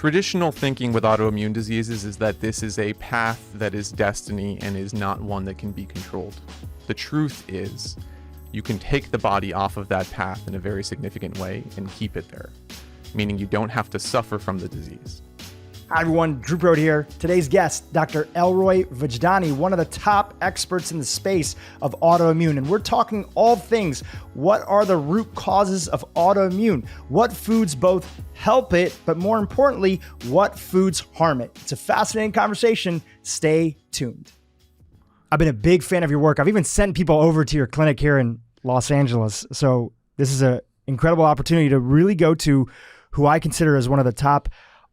Traditional thinking with autoimmune diseases is that this is a path that is destiny and is not one that can be controlled. The truth is, you can take the body off of that path in a very significant way and keep it there, meaning you don't have to suffer from the disease. Hi everyone, Dhru Purohit here. Today's guest, Dr. Elroy Vojdani, one of the top experts in the space of autoimmune. And we're talking all things. What are the root causes of autoimmune? What foods both help it, but more importantly, what foods harm it? It's a fascinating conversation. Stay tuned. I've been a big fan of your work. I've even sent people over to your clinic here in Los Angeles. So this is an incredible opportunity to really go to who I consider as one of the top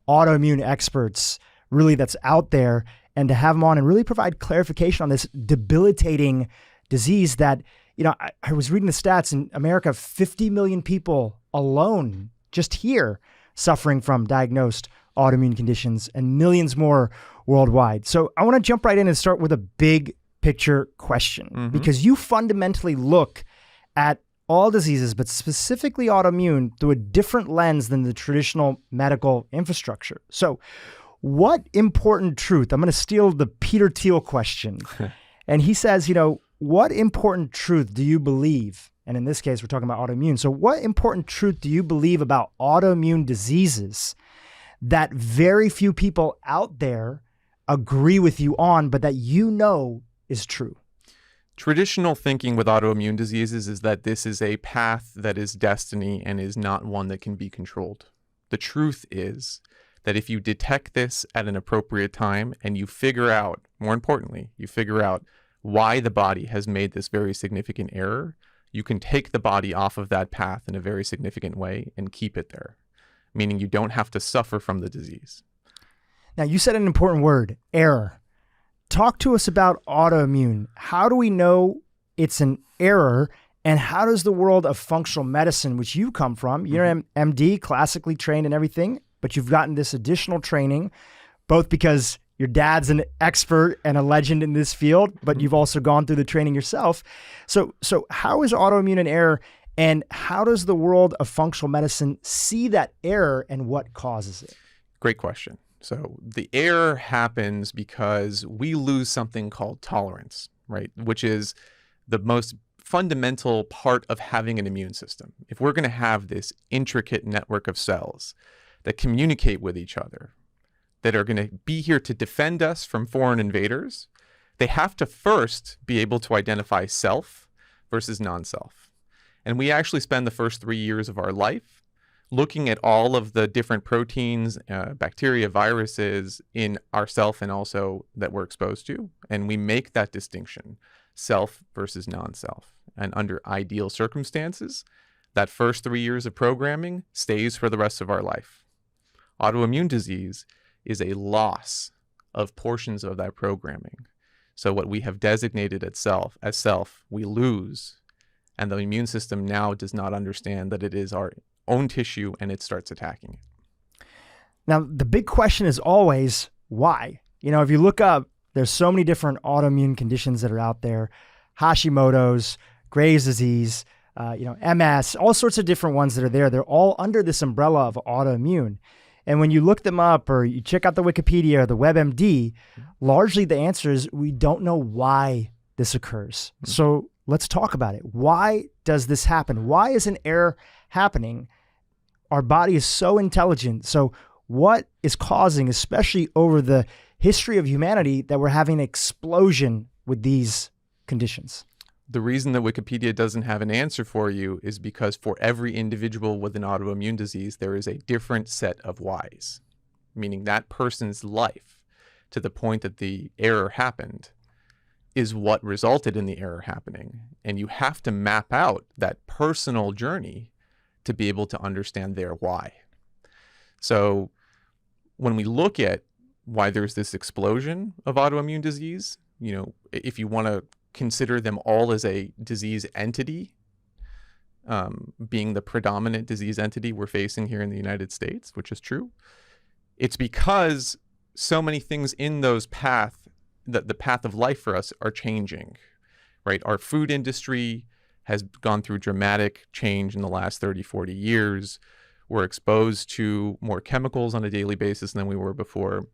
autoimmune experts really that's out there, and to have them on and really provide clarification on this debilitating disease that, you know, I was reading the stats in America, 50 million people alone just here suffering from diagnosed autoimmune conditions and millions more worldwide. So I want to jump right in and start with a big picture question, because you fundamentally look at all diseases, but specifically autoimmune, through a different lens than the traditional medical infrastructure. So what important truth, I'm going to steal the Peter Thiel question. And he says, you know, what important truth do you believe? And in this case, we're talking about autoimmune. So what important truth do you believe about autoimmune diseases that very few people out there agree with you on, but that you know is true? Traditional thinking with autoimmune diseases is that this is a path that is destiny and is not one that can be controlled. The truth is that if you detect this at an appropriate time and you figure out, more importantly, you figure out why the body has made this very significant error, you can take the body off of that path in a very significant way and keep it there, meaning you don't have to suffer from the disease. Now, you said an important word, error. Talk to us about autoimmune. How do we know it's an error, and how does the world of functional medicine, which you come from, you're an MD, classically trained and everything, but you've gotten this additional training, both because your dad's an expert and a legend in this field, but you've also gone through the training yourself. So how is autoimmune an error, and how does the world of functional medicine see that error and what causes it? Great question. So the error happens because we lose something called tolerance, right? Which is the most fundamental part of having an immune system. If we're going to have this intricate network of cells that communicate with each other, that are going to be here to defend us from foreign invaders, they have to first be able to identify self versus non-self. And we actually spend the first 3 years of our life looking at all of the different proteins, bacteria, viruses in ourself and also that we're exposed to. And we make that distinction, self versus non-self. And under ideal circumstances, that first 3 years of programming stays for the rest of our life. Autoimmune disease is a loss of portions of that programming. So what we have designated as self, we lose. And the immune system now does not understand that it is our own tissue, and it starts attacking it. Now, the big question is always why? You know, if you look up, there's so many different autoimmune conditions that are out there, Hashimoto's, Graves' disease, MS, all sorts of different ones that are there. They're all under this umbrella of autoimmune. And when you look them up or you check out the Wikipedia or the WebMD, largely the answer is we don't know why this occurs. So let's talk about it. Why does this happen? Why is an error happening? Our body is so intelligent. So what is causing, especially over the history of humanity, that we're having an explosion with these conditions? The reason that Wikipedia doesn't have an answer for you is because for every individual with an autoimmune disease, there is a different set of whys, meaning that person's life to the point that the error happened is what resulted in the error happening. And you have to map out that personal journey to be able to understand their why. So when we look at why there's this explosion of autoimmune disease, you know, if you want to consider them all as a disease entity, being the predominant disease entity we're facing here in the United States, which is true, it's because so many things in those the path of life for us are changing, right? Our food industry has gone through dramatic change in the last 30, 40 years. We're exposed to more chemicals on a daily basis than we were before.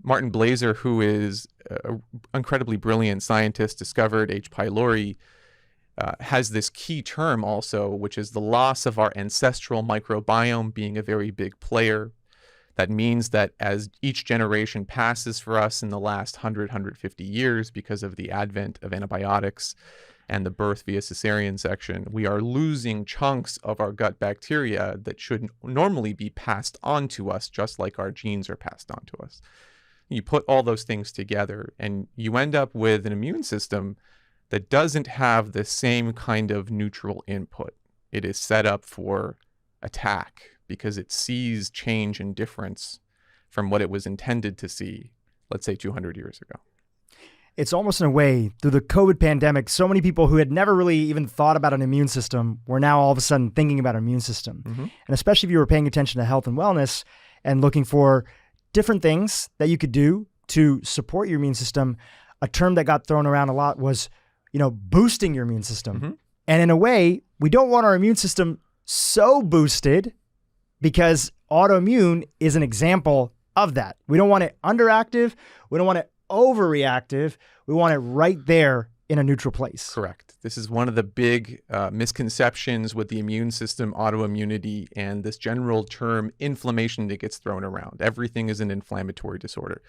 Martin Blaser, who is an incredibly brilliant scientist, discovered H. pylori, has this key term also, which is the loss of our ancestral microbiome being a very big player. That means that as each generation passes for us in the last 100, 150 years, because of the advent of antibiotics and the birth via cesarean section, we are losing chunks of our gut bacteria that should normally be passed on to us, just like our genes are passed on to us. You put all those things together and you end up with an immune system that doesn't have the same kind of neutral input. It is set up for attack because it sees change and difference from what it was intended to see, let's say 200 years ago. It's almost in a way, through the COVID pandemic, so many people who had never really even thought about an immune system were now all of a sudden thinking about an immune system. And especially if you were paying attention to health and wellness and looking for different things that you could do to support your immune system, a term that got thrown around a lot was, boosting your immune system. And in a way, we don't want our immune system so boosted because autoimmune is an example of that. We don't want it underactive. We don't want it overreactive. We want it right there in a neutral place. Correct. This is one of the big misconceptions with the immune system, autoimmunity, and this general term inflammation that gets thrown around. Everything is an inflammatory disorder.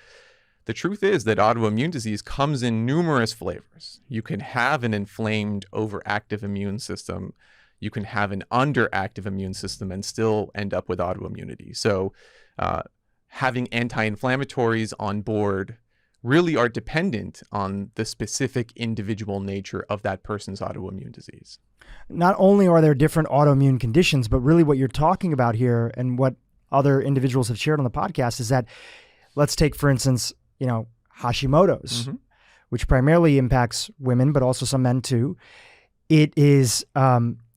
The truth is that autoimmune disease comes in numerous flavors. You can have an inflamed, overactive immune system. You can have an underactive immune system and still end up with autoimmunity. So having anti-inflammatories on board really are dependent on the specific individual nature of that person's autoimmune disease. Not only are there different autoimmune conditions, but really what you're talking about here and what other individuals have shared on the podcast is that, let's take, for instance, Hashimoto's, which primarily impacts women, but also some men too. It is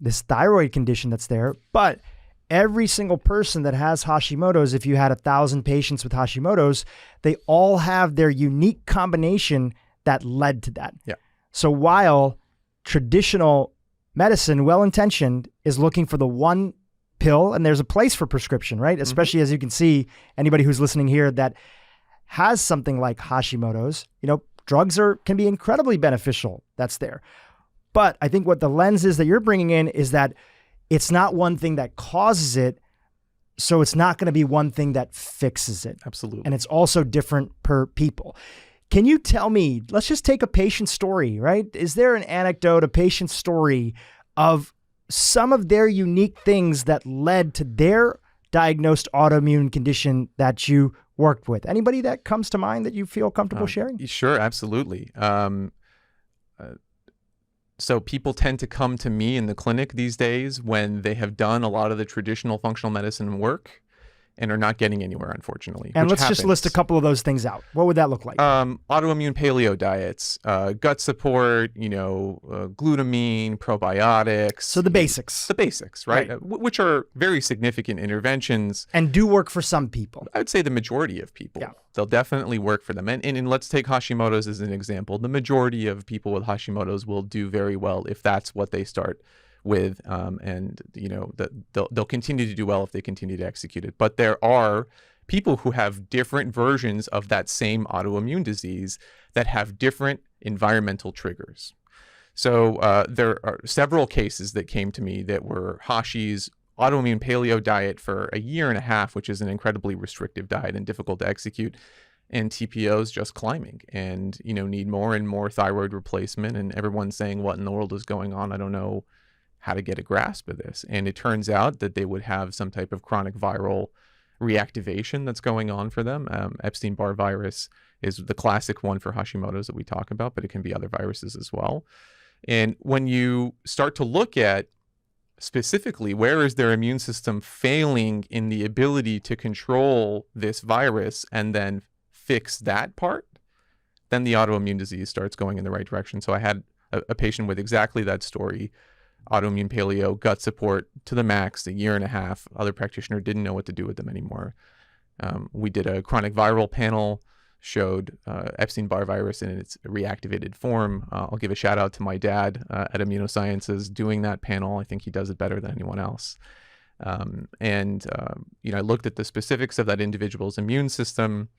this thyroid condition that's there, but every single person that has Hashimoto's, if you had 1,000 patients with Hashimoto's, they all have their unique combination that led to that. Yeah. So while traditional medicine, well-intentioned, is looking for the one pill, and there's a place for prescription, right? Especially as you can see, anybody who's listening here that has something like Hashimoto's, drugs can be incredibly beneficial. That's there. But I think what the lens is that you're bringing in is that it's not one thing that causes it, so it's not going to be one thing that fixes it. Absolutely. And it's also different per people. Can you tell me, let's just take a patient story, right? Is there an anecdote, a patient story of some of their unique things that led to their diagnosed autoimmune condition that you worked with? Anybody that comes to mind that you feel comfortable sharing? Sure, absolutely. So people tend to come to me in the clinic these days when they have done a lot of the traditional functional medicine work and are not getting anywhere, unfortunately. And let's just list a couple of those things out. What would that look like? Autoimmune paleo diets, gut support, glutamine, probiotics. So the basics. The basics, right? Which are very significant interventions. And do work for some people. I would say the majority of people. Yeah. They'll definitely work for them. And let's take Hashimoto's as an example. The majority of people with Hashimoto's will do very well if that's what they start with, and they'll continue to do well if they continue to execute it. But there are people who have different versions of that same autoimmune disease that have different environmental triggers. So there are several cases that came to me that were Hashi's autoimmune paleo diet for a year and a half, which is an incredibly restrictive diet and difficult to execute, and TPO's just climbing and need more and more thyroid replacement, and everyone's saying, what in the world is going on? I don't know how to get a grasp of this. And it turns out that they would have some type of chronic viral reactivation that's going on for them. Epstein-Barr virus is the classic one for Hashimoto's that we talk about, but it can be other viruses as well. And when you start to look at specifically where is their immune system failing in the ability to control this virus and then fix that part, then the autoimmune disease starts going in the right direction. So I had a patient with exactly that story. Autoimmune paleo, gut support to the max, a year and a half. Other practitioner didn't know what to do with them anymore. We did a chronic viral panel, showed Epstein-Barr virus in its reactivated form. I'll give a shout out to my dad at Immunosciences doing that panel. I think he does it better than anyone else. I looked at the specifics of that individual's immune system,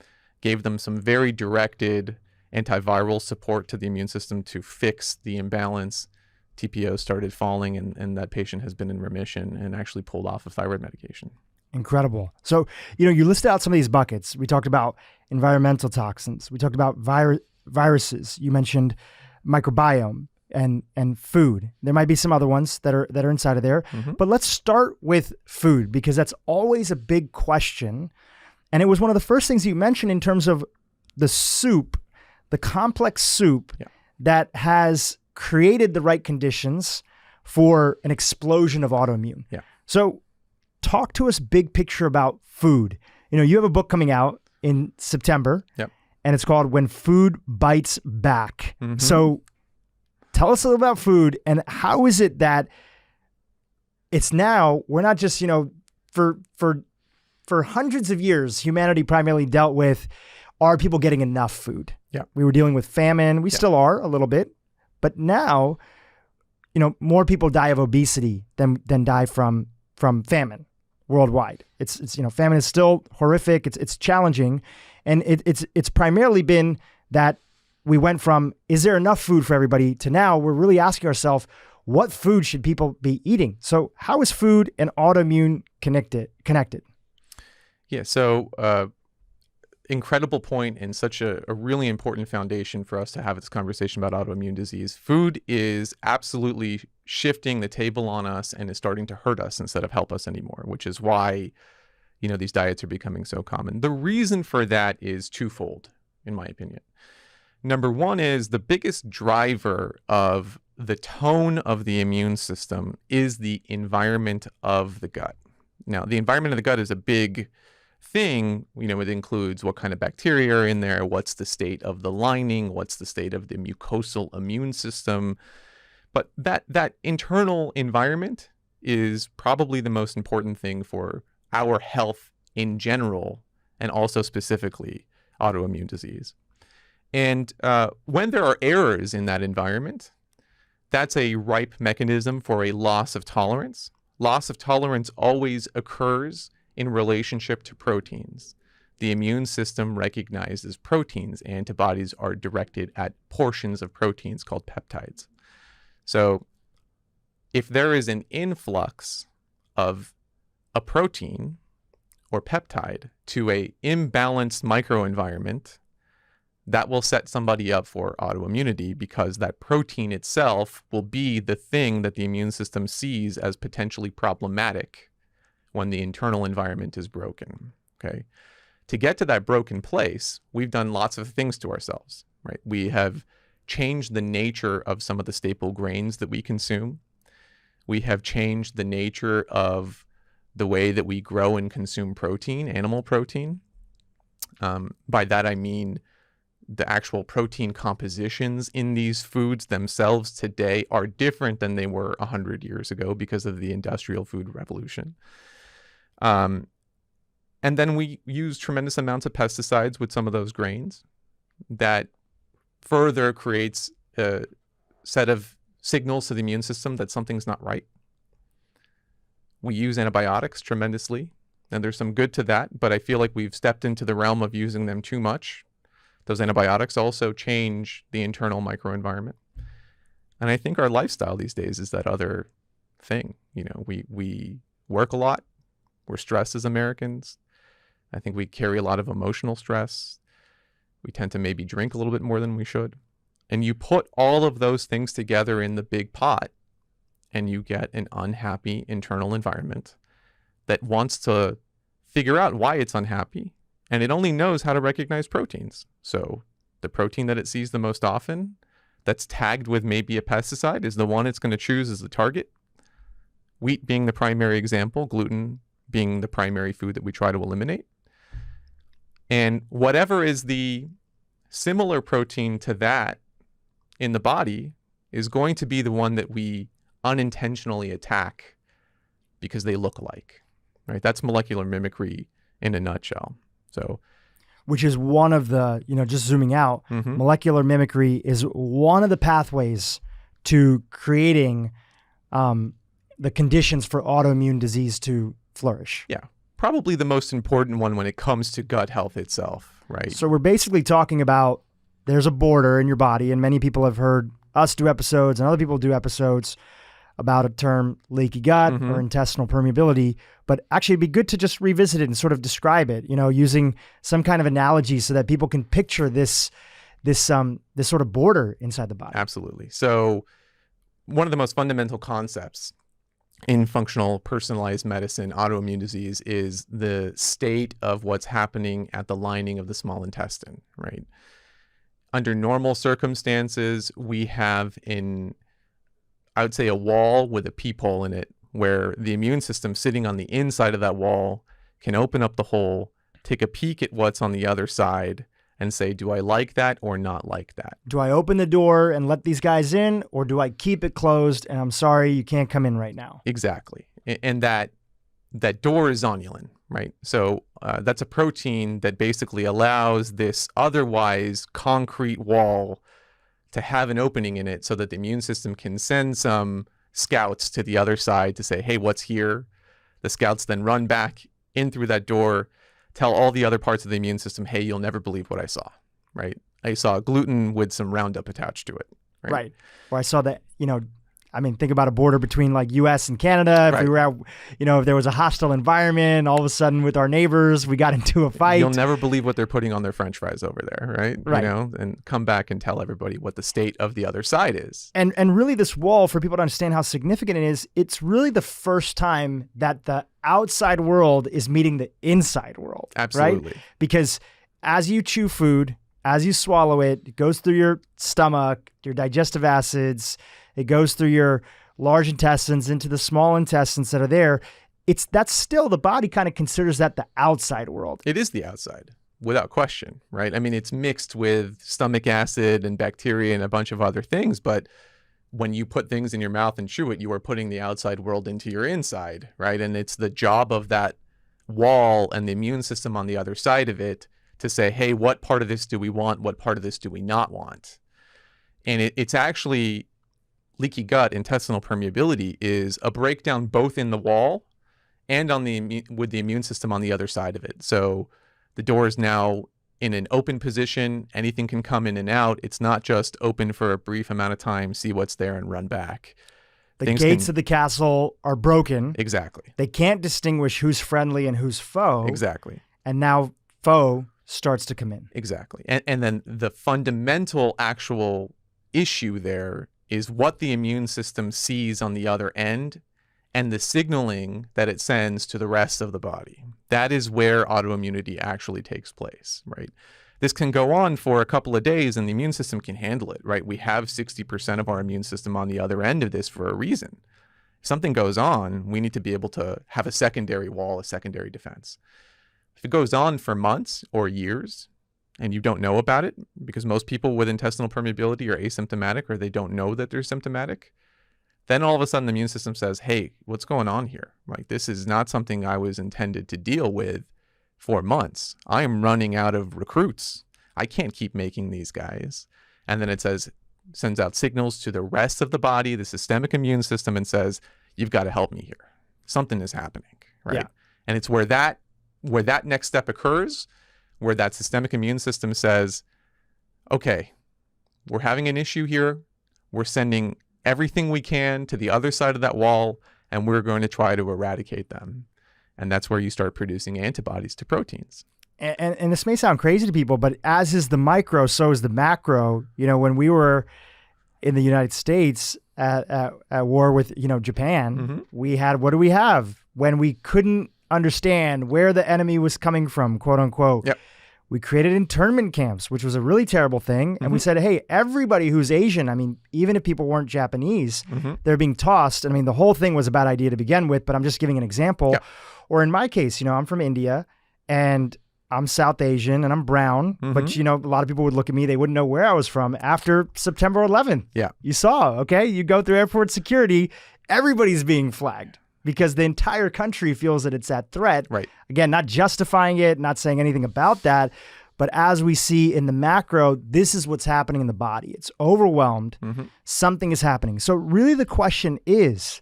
gave them some very directed antiviral support to the immune system to fix the imbalance. TPO started falling, and that patient has been in remission and actually pulled off of thyroid medication. Incredible. So, you listed out some of these buckets. We talked about environmental toxins. We talked about viruses. You mentioned microbiome and food. There might be some other ones that are inside of there. Mm-hmm. But let's start with food, because that's always a big question. And it was one of the first things you mentioned in terms of the soup, the complex soup that has created the right conditions for an explosion of autoimmune. Yeah. So talk to us big picture about food. You have a book coming out in September, and it's called When Food Bites Back. Mm-hmm. So tell us a little about food, and how is it that it's now, we're not just, for hundreds of years, humanity primarily dealt with, are people getting enough food? Yeah. We were dealing with famine. We still are a little bit, but now, more people die of obesity than die from famine worldwide. It's famine is still horrific. It's challenging. And it's primarily been that we went from, is there enough food for everybody, to now we're really asking ourselves, what food should people be eating? So how is food and autoimmune connected? Yeah. So, incredible point, and such a really important foundation for us to have this conversation about autoimmune disease. Food is absolutely shifting the table on us and is starting to hurt us instead of help us anymore, which is why, these diets are becoming so common. The reason for that is twofold, in my opinion. Number one is the biggest driver of the tone of the immune system is the environment of the gut. Now, the environment of the gut is a big thing. It includes what kind of bacteria are in there, what's the state of the lining, what's the state of the mucosal immune system. But that internal environment is probably the most important thing for our health in general, and also specifically autoimmune disease. And when there are errors in that environment, that's a ripe mechanism for a loss of tolerance. Loss of tolerance always occurs in relationship to proteins. The immune system recognizes proteins. Antibodies are directed at portions of proteins called peptides. So if there is an influx of a protein or peptide to an imbalanced microenvironment, that will set somebody up for autoimmunity, because that protein itself will be the thing that the immune system sees as potentially problematic when the internal environment is broken. Okay. To get to that broken place, we've done lots of things to ourselves, right? We have changed the nature of some of the staple grains that we consume. We have changed the nature of the way that we grow and consume protein, animal protein. By that, I mean the actual protein compositions in these foods themselves today are different than they were 100 years ago because of the industrial food revolution. And then we use tremendous amounts of pesticides with some of those grains that further creates a set of signals to the immune system that something's not right. We use antibiotics tremendously, and there's some good to that, but I feel like we've stepped into the realm of using them too much. Those antibiotics also change the internal microenvironment. And I think our lifestyle these days is that other thing. We work a lot. We're stressed as Americans. I think we carry a lot of emotional stress. We tend to maybe drink a little bit more than we should. And you put all of those things together in the big pot, and you get an unhappy internal environment that wants to figure out why it's unhappy. And it only knows how to recognize proteins. So the protein that it sees the most often that's tagged with maybe a pesticide is the one it's going to choose as the target. Wheat being the primary example, gluten being the primary food that we try to eliminate. And whatever is the similar protein to that in the body is going to be the one that we unintentionally attack because they look alike, right? That's molecular mimicry in a nutshell. So, which is one of the, just zooming out, molecular mimicry is one of the pathways to creating the conditions for autoimmune disease to flourish. Yeah. Probably the most important one when it comes to gut health itself, right? So we're basically talking about there's a border in your body, and many people have heard us do episodes and other people do episodes about a term leaky gut or intestinal permeability, but actually it'd be good to just revisit it and sort of describe it, using some kind of analogy so that people can picture this sort of border inside the body. Absolutely. So one of the most fundamental concepts in functional personalized medicine, autoimmune disease, is the state of what's happening at the lining of the small intestine, right? Under normal circumstances, we have I would say a wall with a peephole in it where the immune system sitting on the inside of that wall can open up the hole, take a peek at what's on the other side, and say, do I like that or not like that? Do I open the door and let these guys in, or do I keep it closed and I'm sorry, you can't come in right now? Exactly. And that door is zonulin, right? So that's a protein that basically allows this otherwise concrete wall to have an opening in it so that the immune system can send some scouts to the other side to say, hey, what's here? The scouts then run back in through that door, tell all the other parts of the immune system, hey, you'll never believe what I saw, right? I saw gluten with some Roundup attached to it. Right. Or I saw that, think about a border between like U.S. and Canada. If we were at, if there was a hostile environment, all of a sudden with our neighbors, we got into a fight. You'll never believe what they're putting on their French fries over there, right? Right. And come back and tell everybody what the state of the other side is. And really this wall, for people to understand how significant it is, it's really the first time that the outside world is meeting the inside world. Absolutely. Right? Because as you chew food, as you swallow it, it goes through your stomach, your digestive acids, it goes through your large intestines into the small intestines that are there. That's still, the body kind of considers that the outside world. It is the outside, without question, right? I mean, it's mixed with stomach acid and bacteria and a bunch of other things, but when you put things in your mouth and chew it, you are putting the outside world into your inside, right? And it's the job of that wall and the immune system on the other side of it to say, hey, what part of this do we want? What part of this do we not want? And it's actually, leaky gut, intestinal permeability, is a breakdown both in the wall and with the immune system on the other side of it. So the door is now in an open position. Anything can come in and out. It's not just open for a brief amount of time, see what's there and run back. The gates of the castle are broken. Exactly. They can't distinguish who's friendly and who's foe. Exactly. And now foe starts to come in. Exactly. And then the fundamental actual issue there is what the immune system sees on the other end and the signaling that it sends to the rest of the body. That is where autoimmunity actually takes place, right? This can go on for a couple of days and the immune system can handle it, right? We have 60% of our immune system on the other end of this for a reason. If something goes on, we need to be able to have a secondary wall, a secondary defense. If it goes on for months or years and you don't know about it, because most people with intestinal permeability are asymptomatic or they don't know that they're symptomatic, then all of a sudden the immune system says, hey, what's going on here? Like, this is not something I was intended to deal with for months. I am running out of recruits. I can't keep making these guys. And then it sends out signals to the rest of the body, the systemic immune system, and says, you've got to help me here. Something is happening, right? Yeah. And it's where that next step occurs, where that systemic immune system says, okay, we're having an issue here. We're sending everything we can to the other side of that wall, and we're going to try to eradicate them. And that's where you start producing antibodies to proteins. And this may sound crazy to people, but as is the micro, so is the macro. When we were in the United States at war with, Japan, we had, what do we have? When we couldn't understand where the enemy was coming from, quote unquote. Yep. We created internment camps, which was a really terrible thing. And we said, hey, everybody who's Asian, even if people weren't Japanese, they're being tossed. The whole thing was a bad idea to begin with, but I'm just giving an example. Yep. Or in my case, I'm from India and I'm South Asian and I'm brown, but a lot of people would look at me, they wouldn't know where I was from after September 11th. Yeah. You saw, okay? You go through airport security, everybody's being flagged because the entire country feels that it's at threat. Right. Again, not justifying it, not saying anything about that, but as we see in the macro, this is what's happening in the body. It's overwhelmed. Something is happening. So really the question is,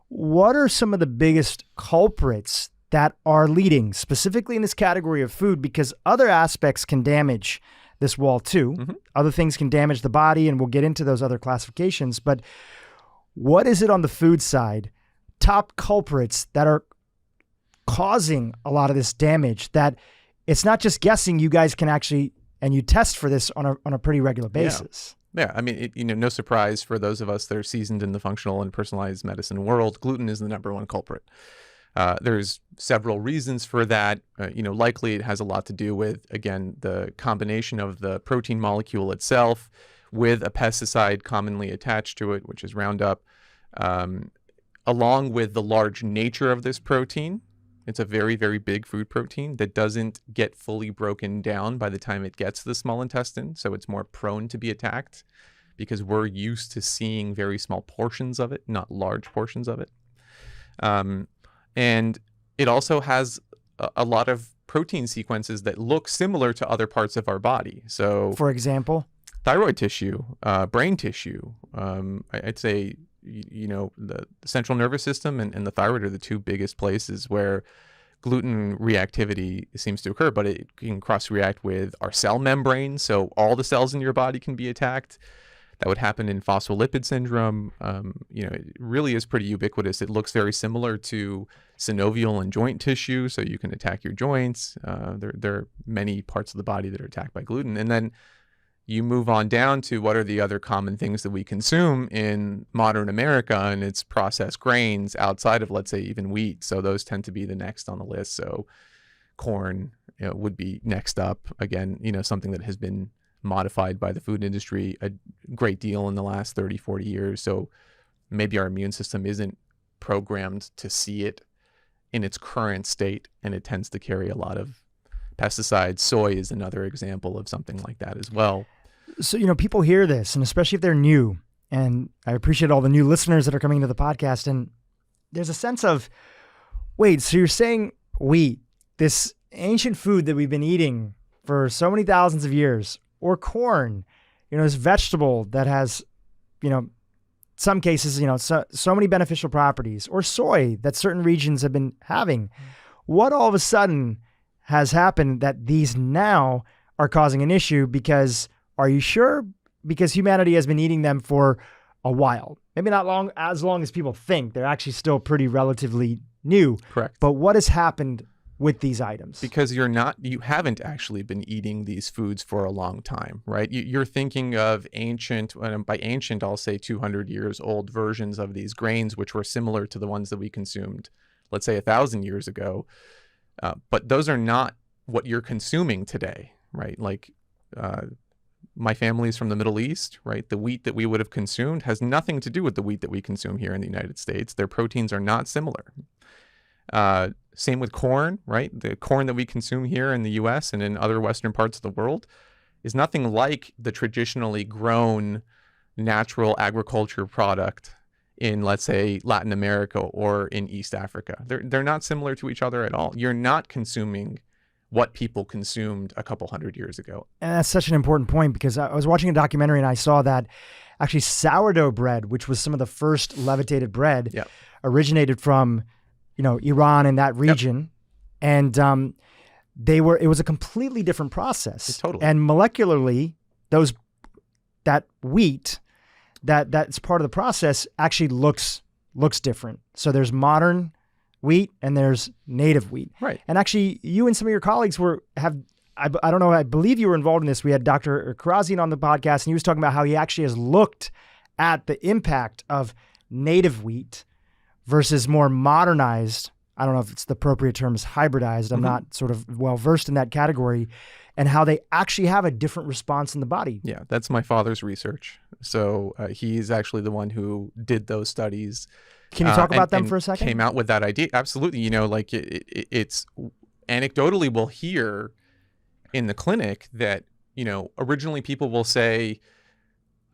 What are some of the biggest culprits that are leading specifically in this category of food? Because other aspects can damage this wall too. Other things can damage the body, and we'll get into those other classifications. But what is it on the food side? Top culprits that are causing a lot of this damage, that it's not just guessing. You guys can actually, and you test for this on a pretty regular basis. Yeah, I mean, no surprise for those of us that are seasoned in the functional and personalized medicine world, gluten is the number one culprit. There's several reasons for that. Likely it has a lot to do with, again, the combination of the protein molecule itself with a pesticide commonly attached to it, which is Roundup, along with the large nature of this protein. It's a very, very big food protein that doesn't get fully broken down by the time it gets to the small intestine. So it's more prone to be attacked because we're used to seeing very small portions of it, not large portions of it. And it also has a lot of protein sequences that look similar to other parts of our body. So, for example, thyroid tissue, brain tissue. I'd say, the central nervous system and the thyroid are the two biggest places where gluten reactivity seems to occur, but it can cross-react with our cell membrane. So all the cells in your body can be attacked. That would happen in phospholipid syndrome. It really is pretty ubiquitous. It looks very similar to synovial and joint tissue, so you can attack your joints. There are many parts of the body that are attacked by gluten. And then you move on down to what are the other common things that we consume in modern America, and it's processed grains outside of, let's say, even wheat. So those tend to be the next on the list. So corn would be next up. Again, something that has been modified by the food industry a great deal in the last 30, 40 years. So maybe our immune system isn't programmed to see it in its current state, and it tends to carry a lot of pesticides. Soy is another example of something like that as well. So, people hear this, and especially if they're new, and I appreciate all the new listeners that are coming to the podcast, and there's a sense of, wait, so you're saying wheat, this ancient food that we've been eating for so many thousands of years, or corn, this vegetable that has, some cases, so many beneficial properties, or soy that certain regions have been having. What all of a sudden has happened that these now are causing an issue? Because, are you sure? Because humanity has been eating them for a while. Maybe not as long as people think. They're actually still pretty relatively new. Correct. But what has happened with these items? Because you haven't actually been eating these foods for a long time, right? You're thinking of ancient, and by ancient, I'll say 200 years old versions of these grains, which were similar to the ones that we consumed, let's say 1,000 years ago. But those are not what you're consuming today, right? Like my family's from the Middle East, right? The wheat that we would have consumed has nothing to do with the wheat that we consume here in the United States. Their proteins are not similar. Same with corn, right? The corn that we consume here in the US and in other Western parts of the world is nothing like the traditionally grown natural agriculture product in, let's say, Latin America or in East Africa. They're not similar to each other at all. You're not consuming what people consumed a couple hundred years ago. And that's such an important point, because I was watching a documentary and I saw that actually sourdough bread, which was some of the first levitated bread, originated from, Iran and that region. Yep. And it was a completely different process. Totally. And molecularly, that wheat, that's part of the process, actually looks different. So there's modern wheat and there's native wheat. Right. And actually, you and some of your colleagues I don't know, I believe you were involved in this. We had Dr. Karazian on the podcast, and he was talking about how he actually has looked at the impact of native wheat versus more modernized. I don't know if it's the appropriate term is hybridized. I'm not sort of well versed in that category, and how they actually have a different response in the body. Yeah, that's my father's research. So he's actually the one who did those studies. Can you talk about them for a second? Came out with that idea. Absolutely. It's anecdotally, we'll hear in the clinic that, originally people will say,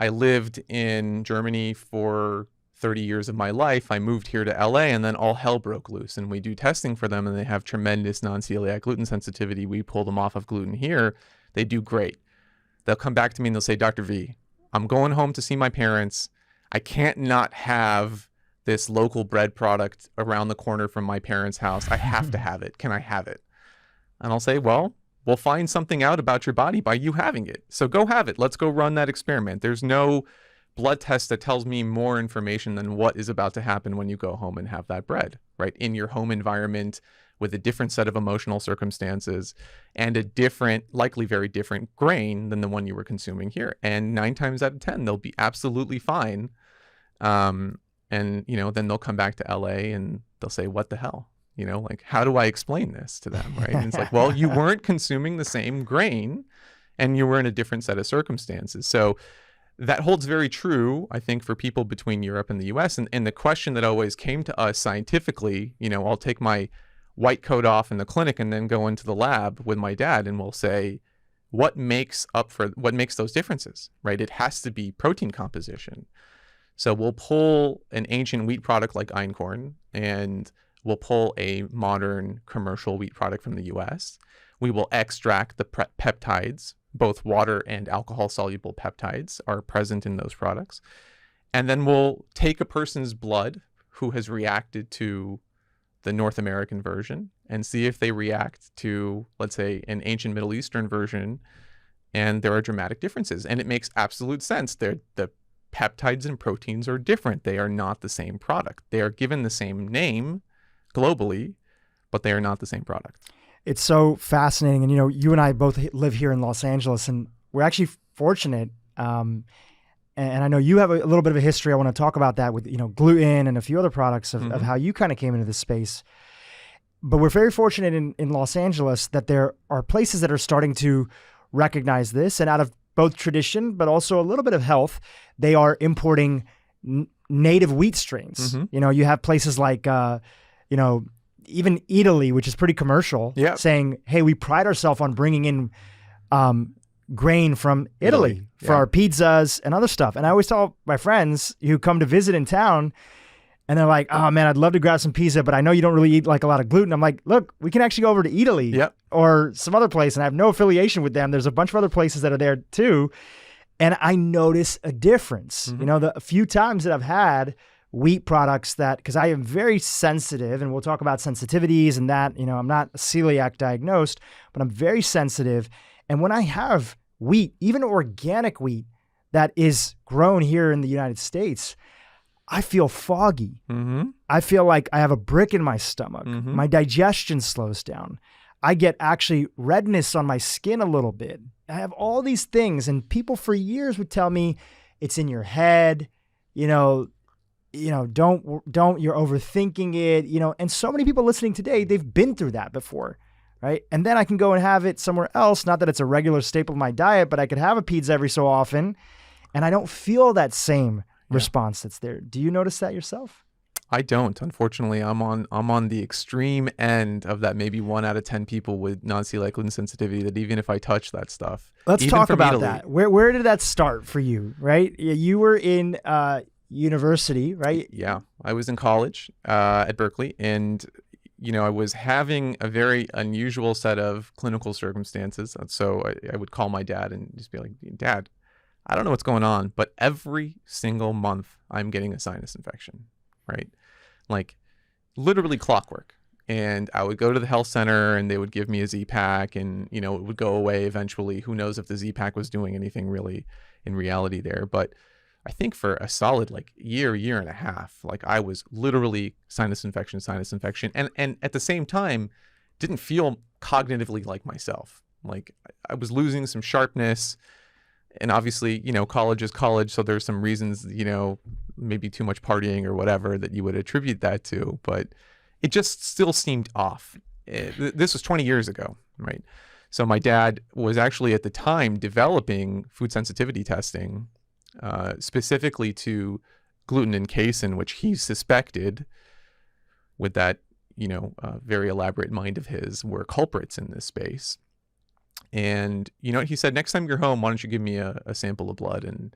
I lived in Germany for 30 years of my life. I moved here to LA, and then all hell broke loose. And we do testing for them, and they have tremendous non-celiac gluten sensitivity. We pull them off of gluten here. They do great. They'll come back to me and they'll say, Dr. V, I'm going home to see my parents. I can't not have this local bread product around the corner from my parents' house. I have to have it. Can I have it? And I'll say, well, we'll find something out about your body by you having it. So go have it. Let's go run that experiment. There's no blood test that tells me more information than what is about to happen when you go home and have that bread, right? In your home environment with a different set of emotional circumstances and a different, likely very different grain than the one you were consuming here. And 9 times out of 10, they'll be absolutely fine. And, then they'll come back to LA and they'll say, what the hell? Like, how do I explain this to them, right? And it's like, well, you weren't consuming the same grain and you were in a different set of circumstances. So that holds very true, I think, for people between Europe and the US. And the question that always came to us scientifically, I'll take my white coat off in the clinic and then go into the lab with my dad and we'll say, what makes those differences, right? It has to be protein composition. So we'll pull an ancient wheat product like einkorn and we'll pull a modern commercial wheat product from the US. We will extract the peptides, both water and alcohol soluble peptides are present in those products. And then we'll take a person's blood who has reacted to the North American version and see if they react to, let's say, an ancient Middle Eastern version, and there are dramatic differences. And it makes absolute sense. The peptides and proteins are different. They are not the same product. They are given the same name globally, but they are not the same product. It's so fascinating. And, you and I both live here in Los Angeles, and we're actually fortunate. And I know you have a little bit of a history. I want to talk about that with, gluten and a few other products of how you kind of came into this space. But we're very fortunate in Los Angeles that there are places that are starting to recognize this. And out of both tradition, but also a little bit of health, they are importing native wheat strains. You have places like, even Italy, which is pretty commercial, saying, hey, we pride ourselves on bringing in grain from Italy for our pizzas and other stuff. And I always tell my friends who come to visit in town, and they're like, oh man, I'd love to grab some pizza, but I know you don't really eat like a lot of gluten. I'm like, look, we can actually go over to Italy or some other place, and I have no affiliation with them. There's a bunch of other places that are there too. And I notice a difference. The few times that I've had wheat products because I am very sensitive, and we'll talk about sensitivities and that, I'm not celiac diagnosed, but I'm very sensitive. And when I have wheat, even organic wheat that is grown here in the United States, I feel foggy. I feel like I have a brick in my stomach. My digestion slows down. I get actually redness on my skin a little bit. I have all these things, and people for years would tell me it's in your head, don't, you're overthinking it, and so many people listening today, they've been through that before. Right. And then I can go and have it somewhere else. Not that it's a regular staple of my diet, but I could have a pizza every so often, and I don't feel that same response that's there. Do you notice that yourself? I don't. Unfortunately, I'm on the extreme end of that. Maybe 1 out of 10 people with non-celiac gluten sensitivity that even if I touch that stuff. Let's talk about that. Where did that start for you? Right. You were in university, right? Yeah. I was in college at Berkeley, and I was having a very unusual set of clinical circumstances. So I would call my dad and just be like, Dad, I don't know what's going on, but every single month I'm getting a sinus infection, right? Like literally clockwork. And I would go to the health center and they would give me a Z-Pack, and, it would go away eventually. Who knows if the Z-Pack was doing anything really in reality there. But I think for a solid year and a half, I was literally sinus infection. And at the same time, didn't feel cognitively like myself. I was losing some sharpness, and obviously, college is college. So there's some reasons, maybe too much partying or whatever that you would attribute that to, but it just still seemed off. This was 20 years ago, right? So my dad was actually at the time developing food sensitivity testing, specifically to gluten and casein, which he suspected, with that, very elaborate mind of his, were culprits in this space. And, he said, next time you're home, why don't you give me a sample of blood and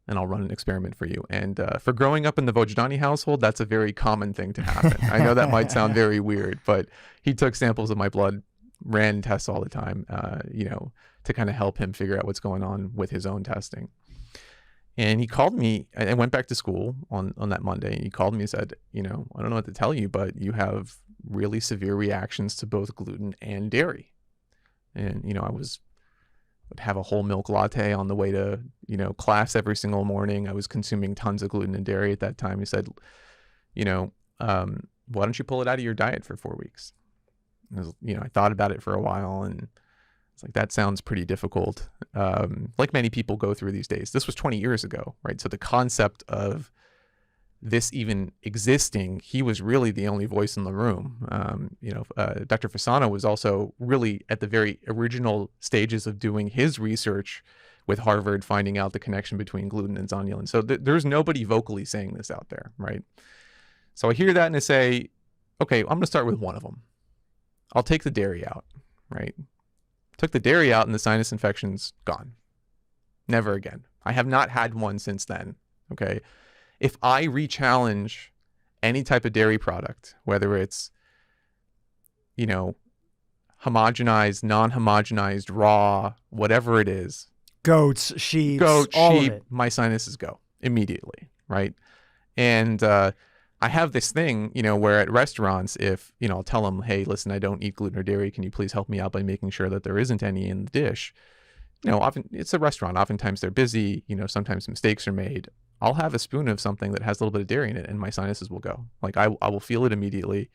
I'll run an experiment for you. And for growing up in the Vojdani household, that's a very common thing to happen. I know that might sound very weird, but he took samples of my blood, ran tests all the time, to kind of help him figure out what's going on with his own testing. And he called me. I went back to school on that Monday. And he called me and said, I don't know what to tell you, but you have really severe reactions to both gluten and dairy. And, I would have a whole milk latte on the way to, class every single morning. I was consuming tons of gluten and dairy at that time. He said, why don't you pull it out of your diet for 4 weeks? I thought about it for a while, and it's like, that sounds pretty difficult. Like many people go through these days. This was 20 years ago, right? So the concept of this even existing, he was really the only voice in the room. Dr. Fasano was also really at the very original stages of doing his research with Harvard, finding out the connection between gluten and zonulin. So there's nobody vocally saying this out there, right? So I hear that and I say, okay, I'm going to start with one of them. I'll take the dairy out, right? Took the dairy out and the sinus infection's gone. Never again. I have not had one since then, okay? If I re-challenge any type of dairy product, whether it's, homogenized, non-homogenized, raw, whatever it is. Goats, sheep, all of it. My sinuses go immediately, right? And I have this thing, where at restaurants, if, I'll tell them, hey, listen, I don't eat gluten or dairy. Can you please help me out by making sure that there isn't any in the dish? Often it's a restaurant. Oftentimes they're busy. Sometimes mistakes are made. I'll have a spoon of something that has a little bit of dairy in it and my sinuses will go. Like I will feel it immediately.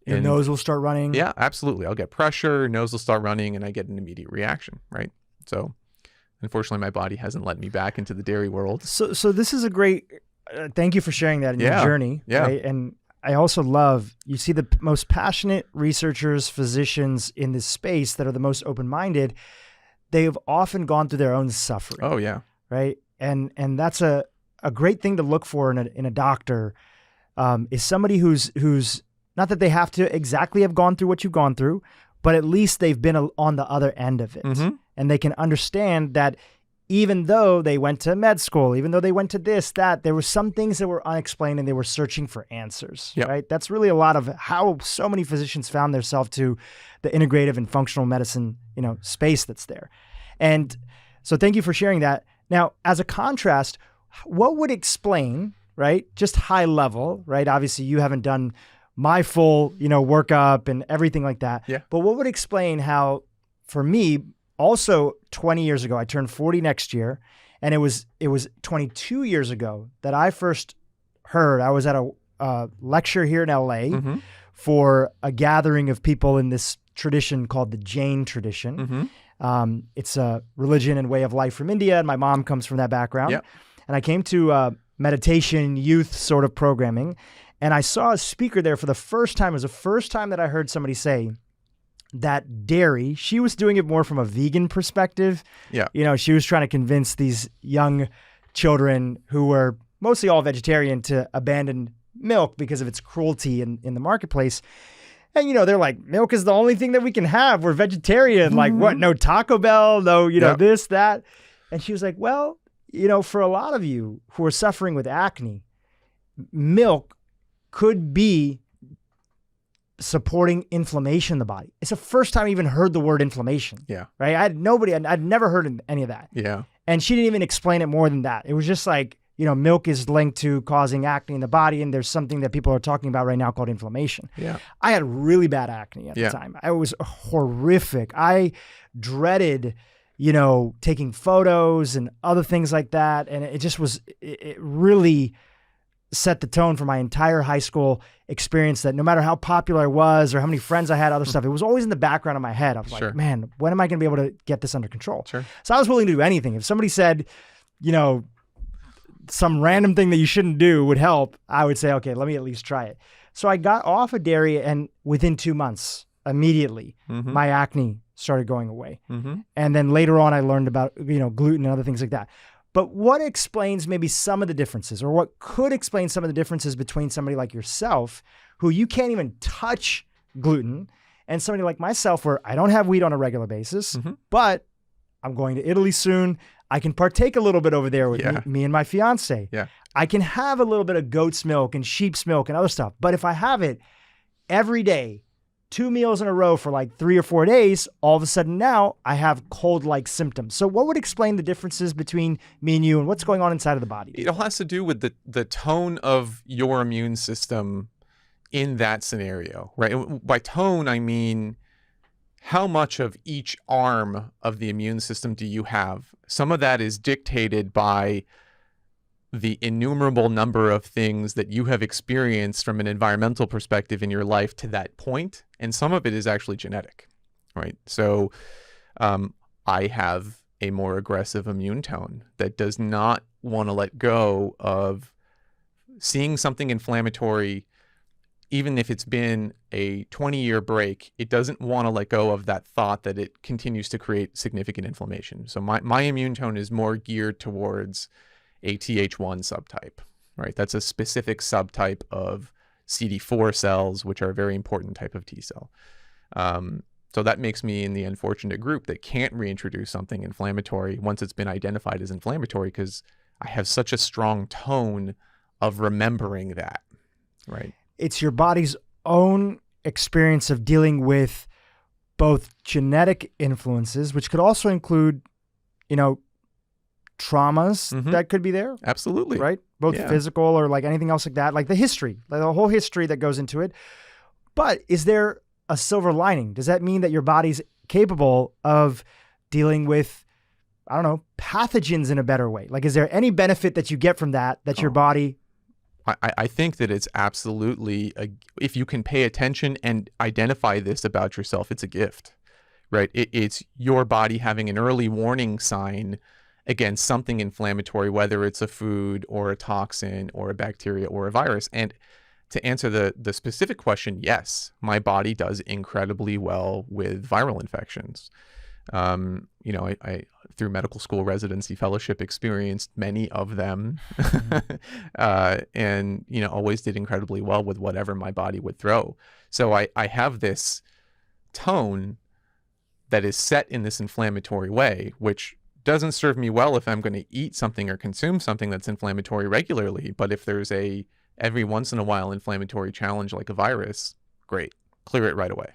Your nose will start running. Yeah, absolutely. I'll get pressure, nose will start running, and I get an immediate reaction, right? So unfortunately, my body hasn't let me back into the dairy world. So this is a great, thank you for sharing that in your journey. Yeah. Right? And I also love, you see the most passionate researchers, physicians in this space that are the most open-minded, they have often gone through their own suffering. Oh, yeah. Right? And that's a great thing to look for in a doctor, is somebody who's not that they have to exactly have gone through what you've gone through, but at least they've been on the other end of it. Mm-hmm. And they can understand that even though they went to med school, even though they went to this, that, there were some things that were unexplained and they were searching for answers, right? That's really a lot of how so many physicians found themselves to the integrative and functional medicine, space that's there. And so thank you for sharing that. Now, as a contrast, what would explain, right? Just high level, right? Obviously you haven't done my full, workup and everything like that. Yeah. But what would explain how, for me, also 20 years ago, I turned 40 next year, and it was 22 years ago that I first heard, I was at a lecture here in LA for a gathering of people in this tradition called the Jain tradition. It's a religion and way of life from India, and my mom comes from that background. Yep. And I came to meditation youth sort of programming, and I saw a speaker there for the first time. It was the first time that I heard somebody say that dairy, she was doing it more from a vegan perspective. Yeah. She was trying to convince these young children who were mostly all vegetarian to abandon milk because of its cruelty in the marketplace. And, they're like, milk is the only thing that we can have. We're vegetarian. Like, what? No Taco Bell, no, this, that. And she was like, well, for a lot of you who are suffering with acne, milk could be supporting inflammation in the body. It's the first time I even heard the word inflammation. Yeah. Right? I'd never heard any of that. Yeah. And she didn't even explain it more than that. It was just like, milk is linked to causing acne in the body, and there's something that people are talking about right now called inflammation. Yeah. I had really bad acne at the time. It was horrific. I dreaded, taking photos and other things like that. And it just was, it really set the tone for my entire high school experience, that no matter how popular I was or how many friends I had, other stuff, it was always in the background of my head. I was like, man, when am I going to be able to get this under control? Sure. So I was willing to do anything. If somebody said, some random thing that you shouldn't do would help, I would say, okay, let me at least try it. So I got off of dairy, and within 2 months, immediately, my acne started going away. And then later on, I learned about, gluten and other things like that. But what explains maybe some of the differences, or what could explain some of the differences between somebody like yourself, who you can't even touch gluten, and somebody like myself, where I don't have wheat on a regular basis, but I'm going to Italy soon. I can partake a little bit over there with me and my fiance. Yeah. I can have a little bit of goat's milk and sheep's milk and other stuff. But if I have it every day, 2 meals in a row for like 3 or 4 days, all of a sudden now I have cold-like symptoms. So what would explain the differences between me and you and what's going on inside of the body? It all has to do with the tone of your immune system in that scenario, right? And by tone, I mean how much of each arm of the immune system do you have? Some of that is dictated by the innumerable number of things that you have experienced from an environmental perspective in your life to that point, and some of it is actually genetic, right? So I have a more aggressive immune tone that does not want to let go of seeing something inflammatory. Even if it's been a 20-year break, it doesn't want to let go of that thought that it continues to create significant inflammation. So my immune tone is more geared towards a Th1 subtype, right? That's a specific subtype of CD4 cells, which are a very important type of T cell. So that makes me in the unfortunate group that can't reintroduce something inflammatory once it's been identified as inflammatory, because I have such a strong tone of remembering that, right? It's your body's own experience of dealing with both genetic influences, which could also include, traumas that could be there. Absolutely. Right? Both physical or like anything else like that, like the history, like the whole history that goes into it. But is there a silver lining? Does that mean that your body's capable of dealing with, I don't know, pathogens in a better way? Like, is there any benefit that you get from that your body... I think that it's absolutely, if you can pay attention and identify this about yourself, it's a gift, right? It's your body having an early warning sign against something inflammatory, whether it's a food or a toxin or a bacteria or a virus. And to answer the specific question, yes, my body does incredibly well with viral infections. I through medical school residency fellowship experienced many of them, and always did incredibly well with whatever my body would throw. So I have this tone that is set in this inflammatory way, which doesn't serve me well if I'm going to eat something or consume something that's inflammatory regularly. But if there's a every once in a while inflammatory challenge like a virus, great, clear it right away.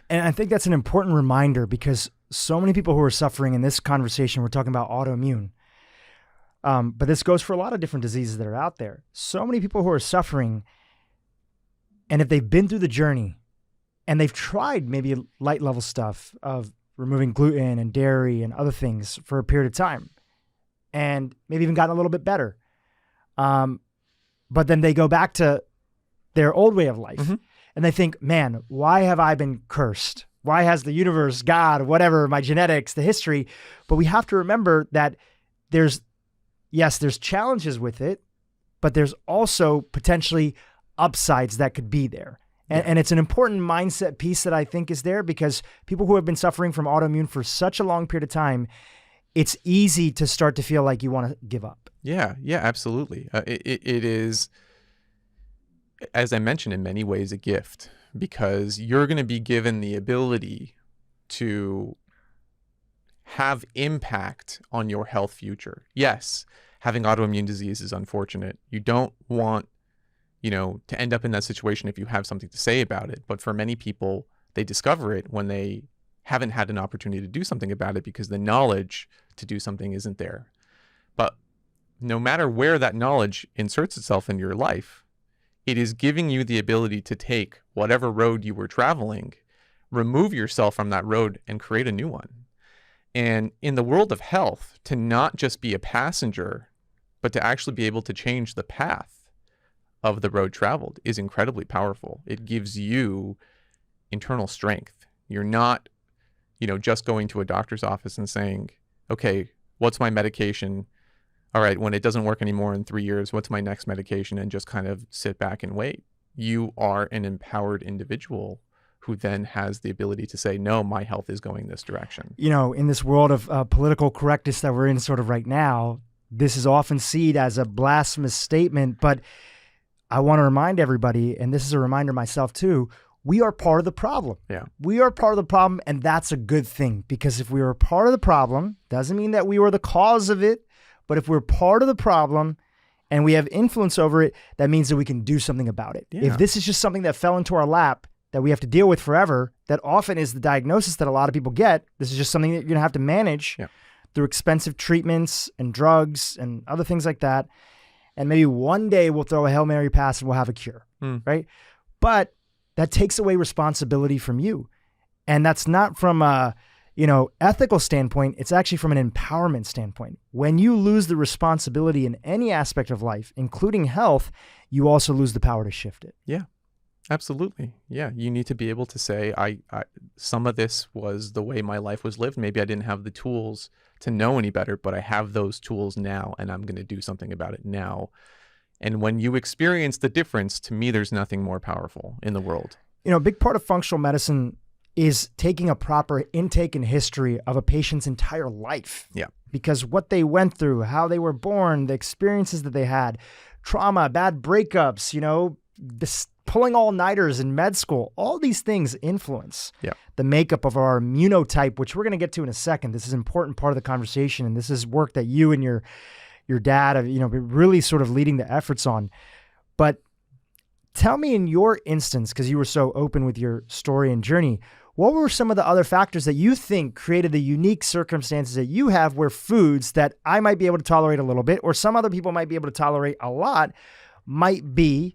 And I think that's an important reminder, because so many people who are suffering in this conversation, we're talking about autoimmune, but this goes for a lot of different diseases that are out there. So many people who are suffering, and if they've been through the journey and they've tried maybe light level stuff of removing gluten and dairy and other things for a period of time, and maybe even gotten a little bit better, but then they go back to their old way of life. And they think, man, why have I been cursed? Why has the universe, God, whatever, my genetics, the history? But we have to remember that there's challenges with it, but there's also potentially upsides that could be there. And it's an important mindset piece that I think is there, because people who have been suffering from autoimmune for such a long period of time, it's easy to start to feel like you want to give up. Yeah, absolutely. It is, as I mentioned, in many ways a gift, because you're going to be given the ability to have impact on your health future. Yes, having autoimmune disease is unfortunate. You don't want, to end up in that situation if you have something to say about it. But for many people, they discover it when they haven't had an opportunity to do something about it, because the knowledge to do something isn't there. But no matter where that knowledge inserts itself in your life, it is giving you the ability to take whatever road you were traveling, remove yourself from that road, and create a new one. And in the world of health, to not just be a passenger, but to actually be able to change the path of the road traveled is incredibly powerful. It gives you internal strength. You're not, just going to a doctor's office and saying, okay, what's my medication? All right, when it doesn't work anymore in 3 years, what's my next medication? And just kind of sit back and wait. You are an empowered individual who then has the ability to say, no, my health is going this direction. In this world of political correctness that we're in sort of right now, this is often seen as a blasphemous statement, but I want to remind everybody, and this is a reminder myself too, we are part of the problem. Yeah. We are part of the problem, and that's a good thing, because if we were part of the problem, doesn't mean that we were the cause of it. But if we're part of the problem and we have influence over it, that means that we can do something about it. Yeah. If this is just something that fell into our lap, that we have to deal with forever that often is the diagnosis that a lot of people get. This is just something that you're going to have to manage through expensive treatments and drugs and other things like that. And maybe one day we'll throw a Hail Mary pass and we'll have a cure, right? But that takes away responsibility from you. And that's not from a, ethical standpoint. It's actually from an empowerment standpoint. When you lose the responsibility in any aspect of life, including health, you also lose the power to shift it. Yeah, absolutely. Yeah. You need to be able to say, I some of this was the way my life was lived. Maybe I didn't have the tools to know any better, but I have those tools now and I'm going to do something about it now. And when you experience the difference, to me, there's nothing more powerful in the world. A big part of functional medicine is taking a proper intake and history of a patient's entire life. Yeah. Because what they went through, how they were born, the experiences that they had, trauma, bad breakups, this pulling all-nighters in med school, all these things influence the makeup of our immunotype, which we're going to get to in a second. This is an important part of the conversation, and this is work that you and your dad have, really sort of leading the efforts on. But tell me, in your instance, because you were so open with your story and journey, what were some of the other factors that you think created the unique circumstances that you have where foods that I might be able to tolerate a little bit, or some other people might be able to tolerate a lot, might be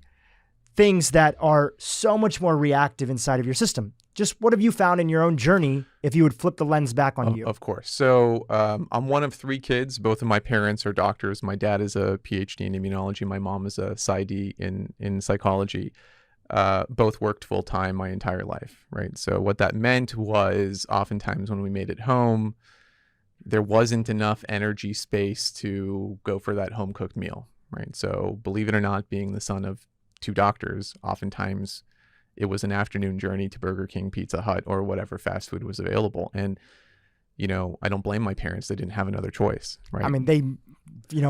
things that are so much more reactive inside of your system? Just what have you found in your own journey if you would flip the lens back on you? Of course. So I'm one of 3 kids. Both of my parents are doctors. My dad is a PhD in immunology. My mom is a PsyD in psychology. Both worked full time my entire life, right? So what that meant was oftentimes when we made it home, there wasn't enough energy space to go for that home cooked meal, right? So believe it or not, being the son of 2 doctors, oftentimes it was an afternoon journey to Burger King, Pizza Hut, or whatever fast food was available. And, I don't blame my parents. They didn't have another choice, right? I mean, they,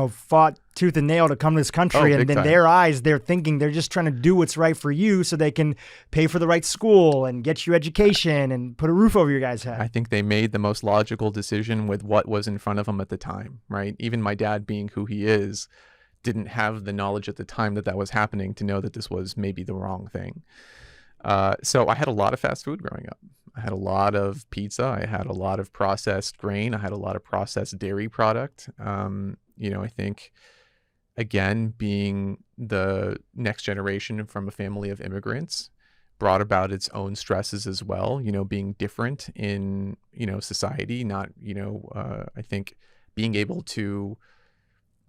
fought tooth and nail to come to this country. And in their eyes, they're thinking they're just trying to do what's right for you so they can pay for the right school and get you education and put a roof over your guys' head. I think they made the most logical decision with what was in front of them at the time, right? Even my dad, being who he is, didn't have the knowledge at the time that was happening to know that this was maybe the wrong thing. So I had a lot of fast food growing up. I had a lot of pizza. I had a lot of processed grain. I had a lot of processed dairy product. I think, again, being the next generation from a family of immigrants brought about its own stresses as well, being different in, society, not, I think being able to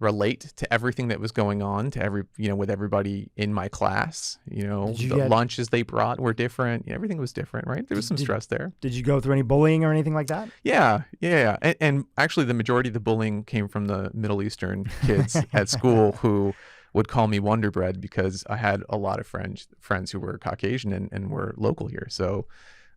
relate to everything that was going on to with everybody in my class. The lunches they brought were different. Everything was different, right? There was some stress there. Did you go through any bullying or anything like that? Yeah. And actually the majority of the bullying came from the Middle Eastern kids at school who would call me Wonder Bread because I had a lot of friends who were Caucasian and were local here. So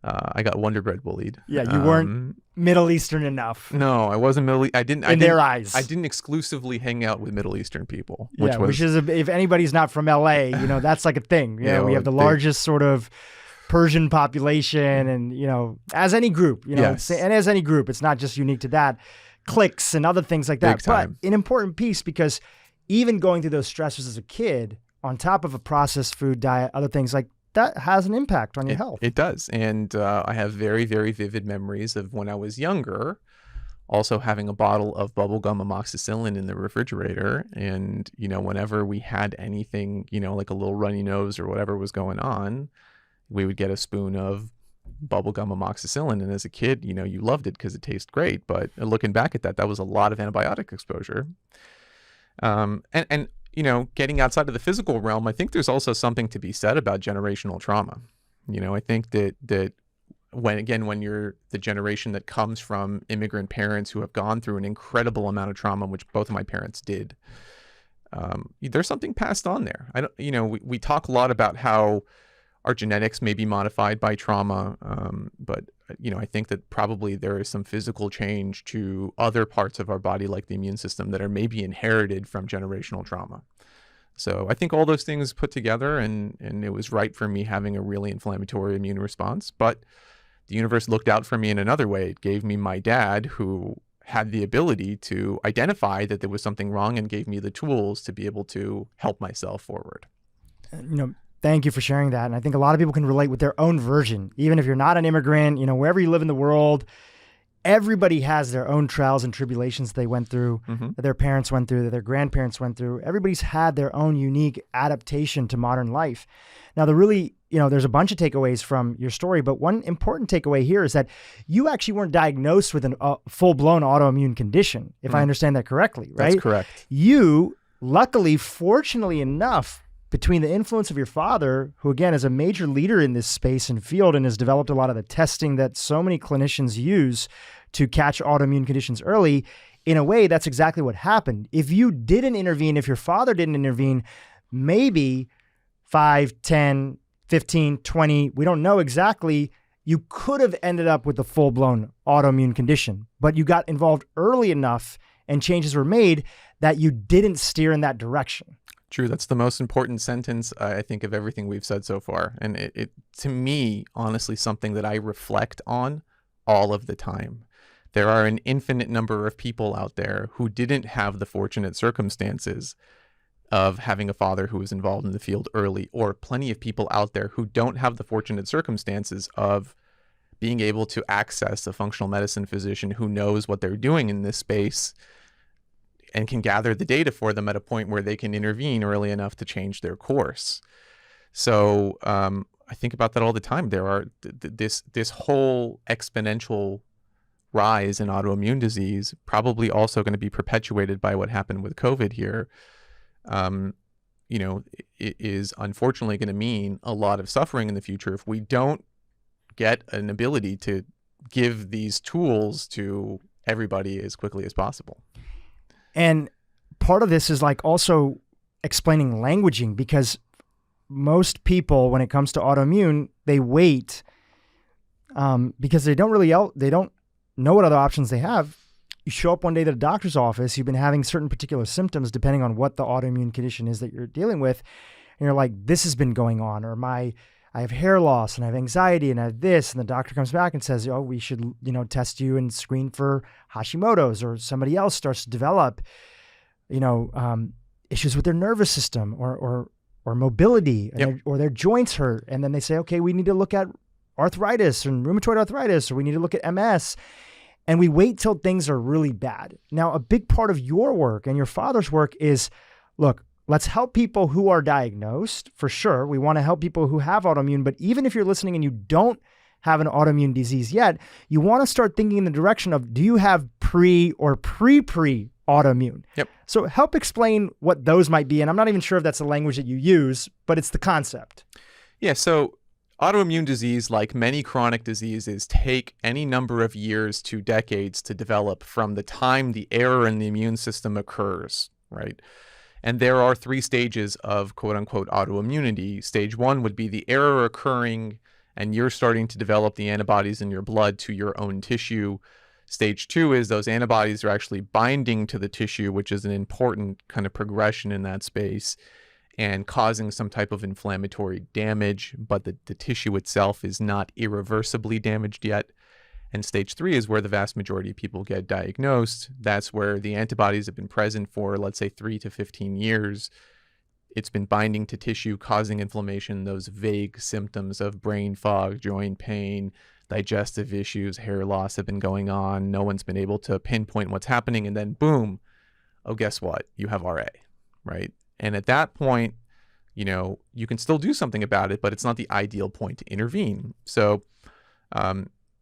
I got Wonder Bread bullied. Yeah, you weren't Middle Eastern enough. No, I wasn't Middle. Their eyes. I didn't exclusively hang out with Middle Eastern people. Which is if anybody's not from LA, that's like a thing. We have the largest sort of Persian population, and as any group, yes. And as any group, it's not just unique to that. Cliques and other things like that. Big time. But an important piece, because even going through those stressors as a kid, on top of a processed food diet, other things like that has an impact on your health. It does. And I have very, very vivid memories of when I was younger, also having a bottle of bubblegum amoxicillin in the refrigerator. And, whenever we had anything, like a little runny nose or whatever was going on, we would get a spoon of bubblegum amoxicillin. And as a kid, you loved it because it tastes great. But looking back at that was a lot of antibiotic exposure. And getting outside of the physical realm, I think there's also something to be said about generational trauma. I think that when you're the generation that comes from immigrant parents who have gone through an incredible amount of trauma, which both of my parents did, there's something passed on there. We talk a lot about how our genetics may be modified by trauma, but I think that probably there is some physical change to other parts of our body, like the immune system, that are maybe inherited from generational trauma. So I think all those things put together, and it was right for me having a really inflammatory immune response. But the universe looked out for me in another way. It gave me my dad, who had the ability to identify that there was something wrong and gave me the tools to be able to help myself forward. Thank you for sharing that. And I think a lot of people can relate with their own version. Even if you're not an immigrant, wherever you live in the world, everybody has their own trials and tribulations they went through, that their parents went through, that their grandparents went through. Everybody's had their own unique adaptation to modern life. Now, there's a bunch of takeaways from your story, but one important takeaway here is that you actually weren't diagnosed with a full-blown autoimmune condition, if I understand that correctly, right? That's correct. You, luckily, fortunately enough, between the influence of your father, who again is a major leader in this space and field and has developed a lot of the testing that so many clinicians use to catch autoimmune conditions early, in a way, that's exactly what happened. If you didn't intervene, if your father didn't intervene, maybe 5, 10, 15, 20, we don't know exactly, you could have ended up with a full-blown autoimmune condition, but you got involved early enough and changes were made that you didn't steer in that direction. True. That's the most important sentence, I think, of everything we've said so far. And it to me, honestly, something that I reflect on all of the time. There are an infinite number of people out there who didn't have the fortunate circumstances of having a father who was involved in the field early, or plenty of people out there who don't have the fortunate circumstances of being able to access a functional medicine physician who knows what they're doing in this space and can gather the data for them at a point where they can intervene early enough to change their course. So I think about that all the time. There are this whole exponential rise in autoimmune disease, probably also going to be perpetuated by what happened with COVID here. It is unfortunately going to mean a lot of suffering in the future if we don't get an ability to give these tools to everybody as quickly as possible. And part of this is like also explaining languaging, because most people, when it comes to autoimmune, they wait because they don't know what other options they have. You show up one day to the doctor's office, you've been having certain particular symptoms depending on what the autoimmune condition is that you're dealing with. And you're like, this has been going on, or I have hair loss and I have anxiety and I have this. And the doctor comes back and says, oh, we should, test you and screen for Hashimoto's, or somebody else starts to develop, issues with their nervous system or mobility, or their joints hurt. And then they say, okay, we need to look at arthritis and rheumatoid arthritis, or we need to look at MS. And we wait till things are really bad. Now, a big part of your work and your father's work is, look, let's help people who are diagnosed, for sure. We want to help people who have autoimmune, but even if you're listening and you don't have an autoimmune disease yet, you want to start thinking in the direction of, do you have pre or pre autoimmune? Yep. So help explain what those might be. And I'm not even sure if that's the language that you use, but it's the concept. Yeah. So autoimmune disease, like many chronic diseases, take any number of years to decades to develop from the time the error in the immune system occurs, right? And there are 3 stages of quote unquote autoimmunity. Stage 1 would be the error occurring and you're starting to develop the antibodies in your blood to your own tissue. Stage 2 is those antibodies are actually binding to the tissue, which is an important kind of progression in that space, and causing some type of inflammatory damage, but the tissue itself is not irreversibly damaged yet. And stage 3 is where the vast majority of people get diagnosed. That's where the antibodies have been present for, let's say, 3 to 15 years. It's been binding to tissue, causing inflammation, those vague symptoms of brain fog, joint pain, digestive issues, hair loss have been going on. No one's been able to pinpoint what's happening. And then boom, oh, guess what? You have RA, right? And at that point, you can still do something about it, but it's not the ideal point to intervene. So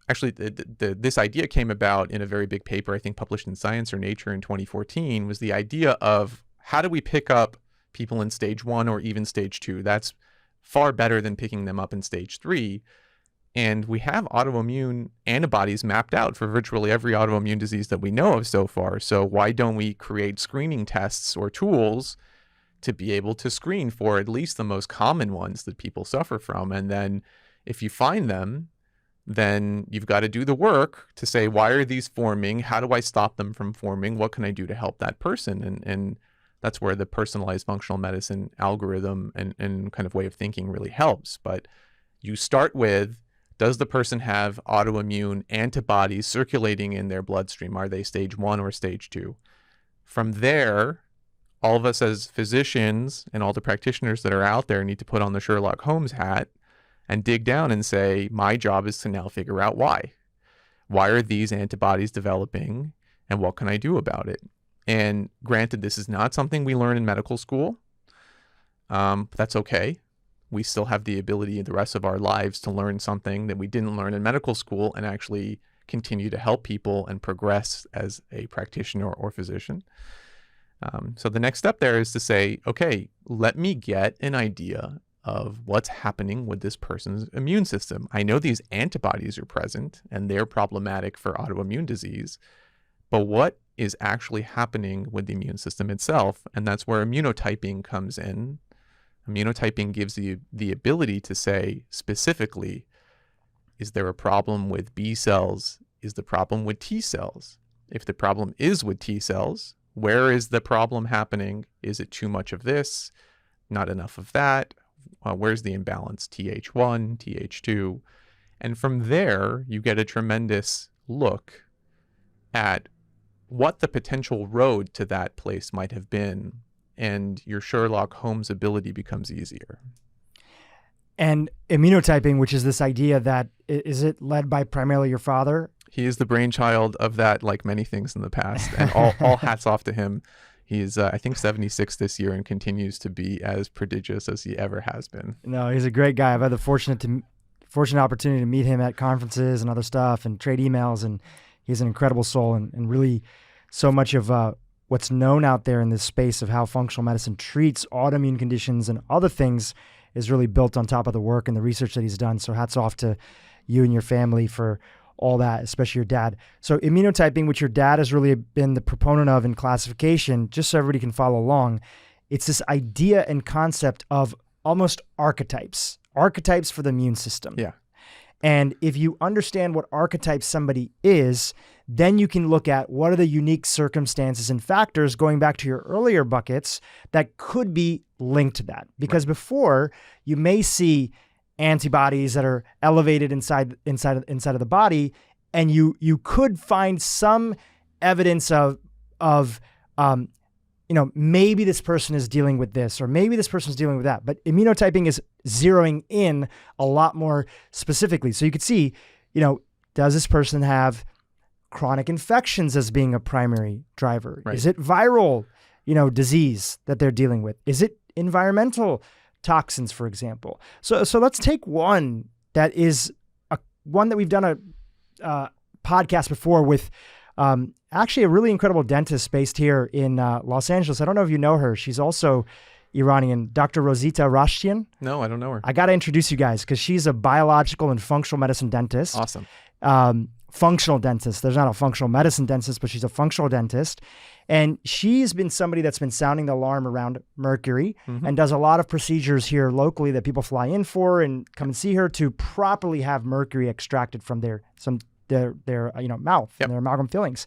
actually, this idea came about in a very big paper, I think published in Science or Nature in 2014, was the idea of how do we pick up people in stage 1 or even stage 2? That's far better than picking them up in stage 3. And we have autoimmune antibodies mapped out for virtually every autoimmune disease that we know of so far. So why don't we create screening tests or tools to be able to screen for at least the most common ones that people suffer from? And then if you find them, then you've got to do the work to say, why are these forming? How do I stop them from forming? What can I do to help that person? And that's where the personalized functional medicine algorithm and kind of way of thinking really helps. But you start with, does the person have autoimmune antibodies circulating in their bloodstream? Are they stage 1 or stage 2? From there, all of us as physicians and all the practitioners that are out there need to put on the Sherlock Holmes hat and dig down and say, my job is to now figure out why. Why are these antibodies developing, and what can I do about it? And granted, this is not something we learn in medical school. But that's okay. We still have the ability the rest of our lives to learn something that we didn't learn in medical school and actually continue to help people and progress as a practitioner or physician. So the next step there is to say, okay, let me get an idea of what's happening with this person's immune system. I know these antibodies are present and they're problematic for autoimmune disease, but what is actually happening with the immune system itself? And that's where immunotyping comes in. Immunotyping gives you the ability to say specifically, is there a problem with B cells? Is the problem with T cells? If the problem is with T cells, where is the problem happening? Is it too much of this? Not enough of that? Where's the imbalance? TH1, TH2. And from there, you get a tremendous look at what the potential road to that place might have been. And your Sherlock Holmes ability becomes easier. And immunotyping, which is this idea that, is it led by primarily your father? He is the brainchild of that, like many things in the past. And all hats off to him. He's, I think, 76 this year and continues to be as prodigious as he ever has been. No, he's a great guy. I've had the fortunate opportunity to meet him at conferences and other stuff and trade emails. And he's an incredible soul and really so much of what's known out there in this space of how functional medicine treats autoimmune conditions and other things is really built on top of the work and the research that he's done. So hats off to you and your family for all that, especially your dad. So immunotyping, which your dad has really been the proponent of in classification, just so everybody can follow along, it's this idea and concept of almost archetypes for the immune system. Yeah. And if you understand what archetype somebody is, then you can look at what are the unique circumstances and factors, going back to your earlier buckets, that could be linked to that. Because before, you may see antibodies that are elevated inside of the body, and you could find some evidence of maybe this person is dealing with this, or maybe this person is dealing with that. But immunotyping is zeroing in a lot more specifically. So you could see, does this person have chronic infections as being a primary driver? Right. Is it viral, disease that they're dealing with? Is it environmental toxins, for example? So let's take one that is one that we've done a podcast before with actually a really incredible dentist based here in Los Angeles. I don't know if you know her. She's also Iranian, Dr. Rosita Rashtian. No, I don't know her. I got to introduce you guys because she's a biological and functional medicine dentist. Awesome. Functional dentist. There's not a functional medicine dentist, but she's a functional dentist. And she's been somebody that's been sounding the alarm around mercury and does a lot of procedures here locally that people fly in for and come and see her to properly have mercury extracted from their mouth and their amalgam fillings.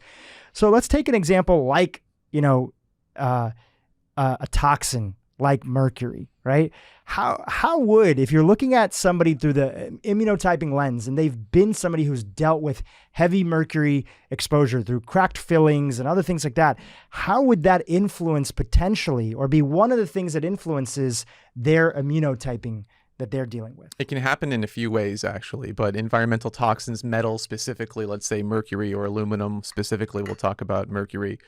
So let's take an example like, a toxin like mercury, right? How would, if you're looking at somebody through the immunotyping lens and they've been somebody who's dealt with heavy mercury exposure through cracked fillings and other things like that, how would that influence potentially, or be one of the things that influences their immunotyping that they're dealing with? It can happen in a few ways, actually, but environmental toxins, metals specifically, let's say mercury or aluminum specifically, we'll talk about mercury,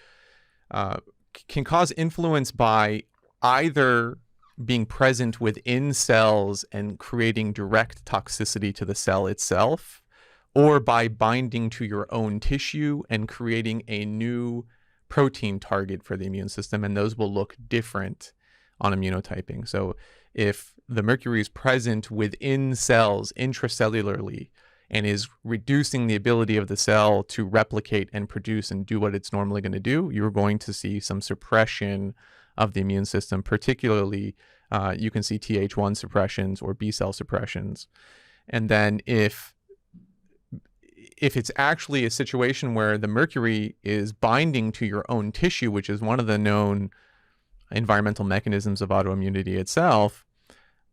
can cause influence by either being present within cells and creating direct toxicity to the cell itself, or by binding to your own tissue and creating a new protein target for the immune system, and those will look different on immunotyping. So if the mercury is present within cells intracellularly and is reducing the ability of the cell to replicate and produce and do what it's normally going to do, you're going to see some suppression of the immune system. Particularly, you can see TH1 suppressions or B cell suppressions. And then if it's actually a situation where the mercury is binding to your own tissue, which is one of the known environmental mechanisms of autoimmunity itself,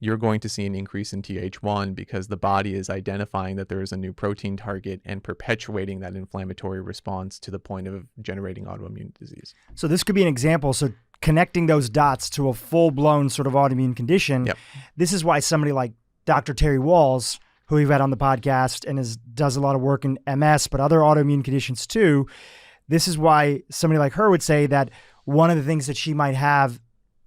you're going to see an increase in TH1 because the body is identifying that there is a new protein target and perpetuating that inflammatory response to the point of generating autoimmune disease. So this could be an example. So connecting those dots to a full-blown sort of autoimmune condition. Yep. This is why somebody like Dr. Terry Walls, who we've had on the podcast and does a lot of work in MS, but other autoimmune conditions too, this is why somebody like her would say that one of the things that she might have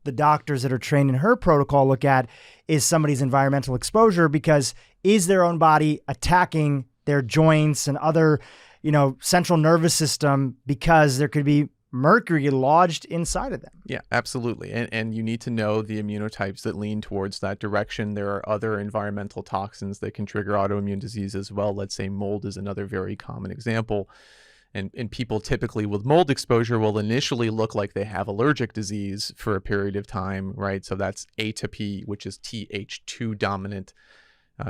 the doctors that are trained in her protocol look at is somebody's environmental exposure, because is their own body attacking their joints and other, central nervous system, because there could be mercury lodged inside of them. Yeah, absolutely. And you need to know the immunotypes that lean towards that direction. There are other environmental toxins that can trigger autoimmune disease as well. Let's say mold is another very common example. And people typically with mold exposure will initially look like they have allergic disease for a period of time, right? So that's atopy, which is Th2 dominant.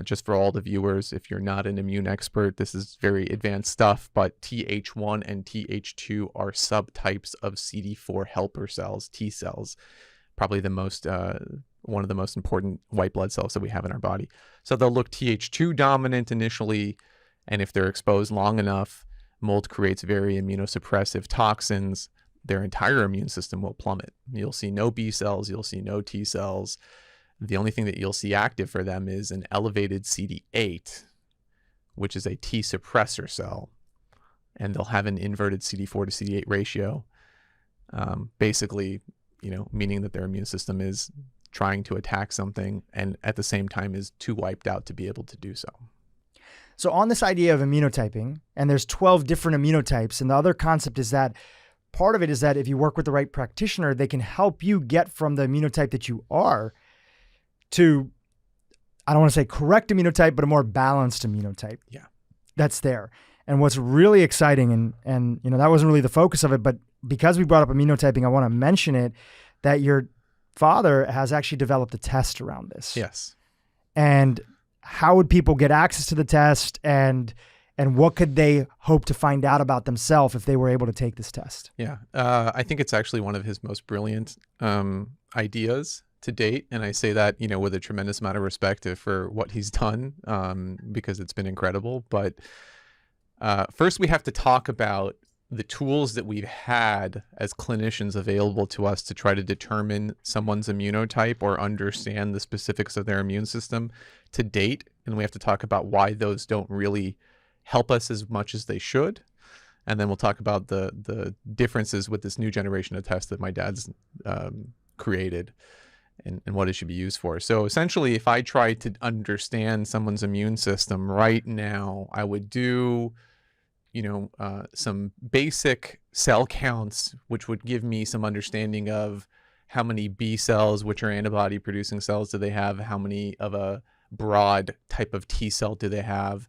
Just for all the viewers, if you're not an immune expert, this is very advanced stuff, but Th1 and Th2 are subtypes of CD4 helper cells, T cells, probably one of the most important white blood cells that we have in our body. So they'll look Th2 dominant initially, and if they're exposed long enough, mold creates very immunosuppressive toxins. Their entire immune system will plummet. You'll see no B cells, you'll see no T cells. The only thing that you'll see active for them is an elevated CD8, which is a T suppressor cell. And they'll have an inverted CD4 to CD8 ratio, basically, meaning that their immune system is trying to attack something and at the same time is too wiped out to be able to do so. So on this idea of immunotyping, and there's 12 different immunotypes, and the other concept is that part of it is that if you work with the right practitioner, they can help you get from the immunotype that you are to, I don't want to say correct immunotype, but a more balanced immunotype. Yeah. That's there. And what's really exciting, and that wasn't really the focus of it, but because we brought up immunotyping, I want to mention it, that your father has actually developed a test around this. Yes. And how would people get access to the test, and what could they hope to find out about themselves if they were able to take this test? Yeah. I think it's actually one of his most brilliant ideas to date. And I say that, with a tremendous amount of respect for what he's done, because it's been incredible. But first we have to talk about the tools that we've had as clinicians available to us to try to determine someone's immunotype or understand the specifics of their immune system to date. And we have to talk about why those don't really help us as much as they should. And then we'll talk about the differences with this new generation of tests that my dad's created and what it should be used for. So essentially, if I tried to understand someone's immune system right now, I would do some basic cell counts, which would give me some understanding of how many B cells, which are antibody producing cells, do they have, how many of a broad type of T cell do they have,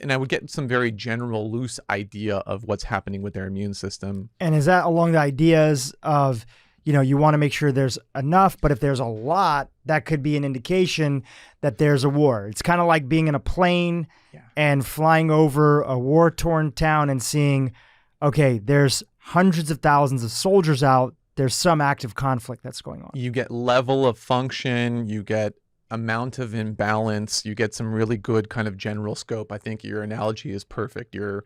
and I would get some very general loose idea of what's happening with their immune system. And is that along the ideas of, you want to make sure there's enough, but if there's a lot, that could be an indication that there's a war. It's kind of like being in a plane and flying over a war-torn town and seeing, okay, there's hundreds of thousands of soldiers out. There's some active conflict that's going on. You get level of function, you get amount of imbalance, you get some really good kind of general scope. I think your analogy is perfect. You're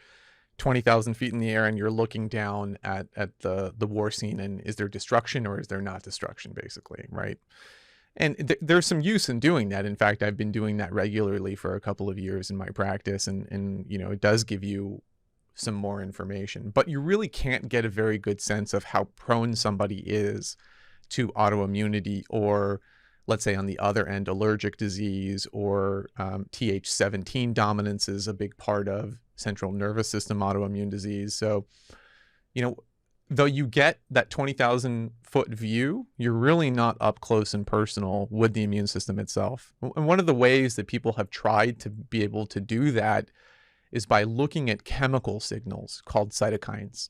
20,000 feet in the air and you're looking down at the war scene, and is there destruction or is there not destruction, basically, right? And there's some use in doing that. In fact, I've been doing that regularly for a couple of years in my practice, and it does give you some more information, but you really can't get a very good sense of how prone somebody is to autoimmunity, or let's say on the other end, allergic disease, or Th17 dominance is a big part of central nervous system autoimmune disease. So, though you get that 20,000 foot view, you're really not up close and personal with the immune system itself. And one of the ways that people have tried to be able to do that is by looking at chemical signals called cytokines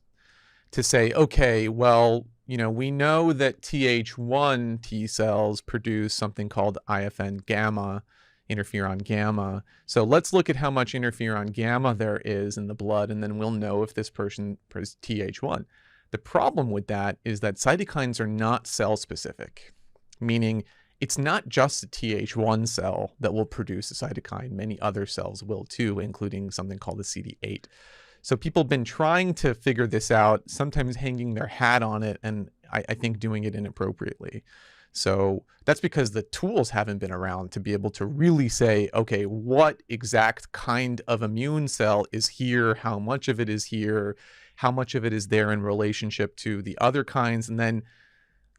to say, okay, well, we know that Th1 T cells produce something called IFN gamma, interferon gamma. So let's look at how much interferon gamma there is in the blood, and then we'll know if this person is Th1. The problem with that is that cytokines are not cell specific, meaning it's not just a Th1 cell that will produce a cytokine. Many other cells will too, including something called the CD8. So people have been trying to figure this out, sometimes hanging their hat on it. And I think doing it inappropriately. So that's because the tools haven't been around to be able to really say, okay, what exact kind of immune cell is here? How much of it is here? How much of it is there in relationship to the other kinds? And then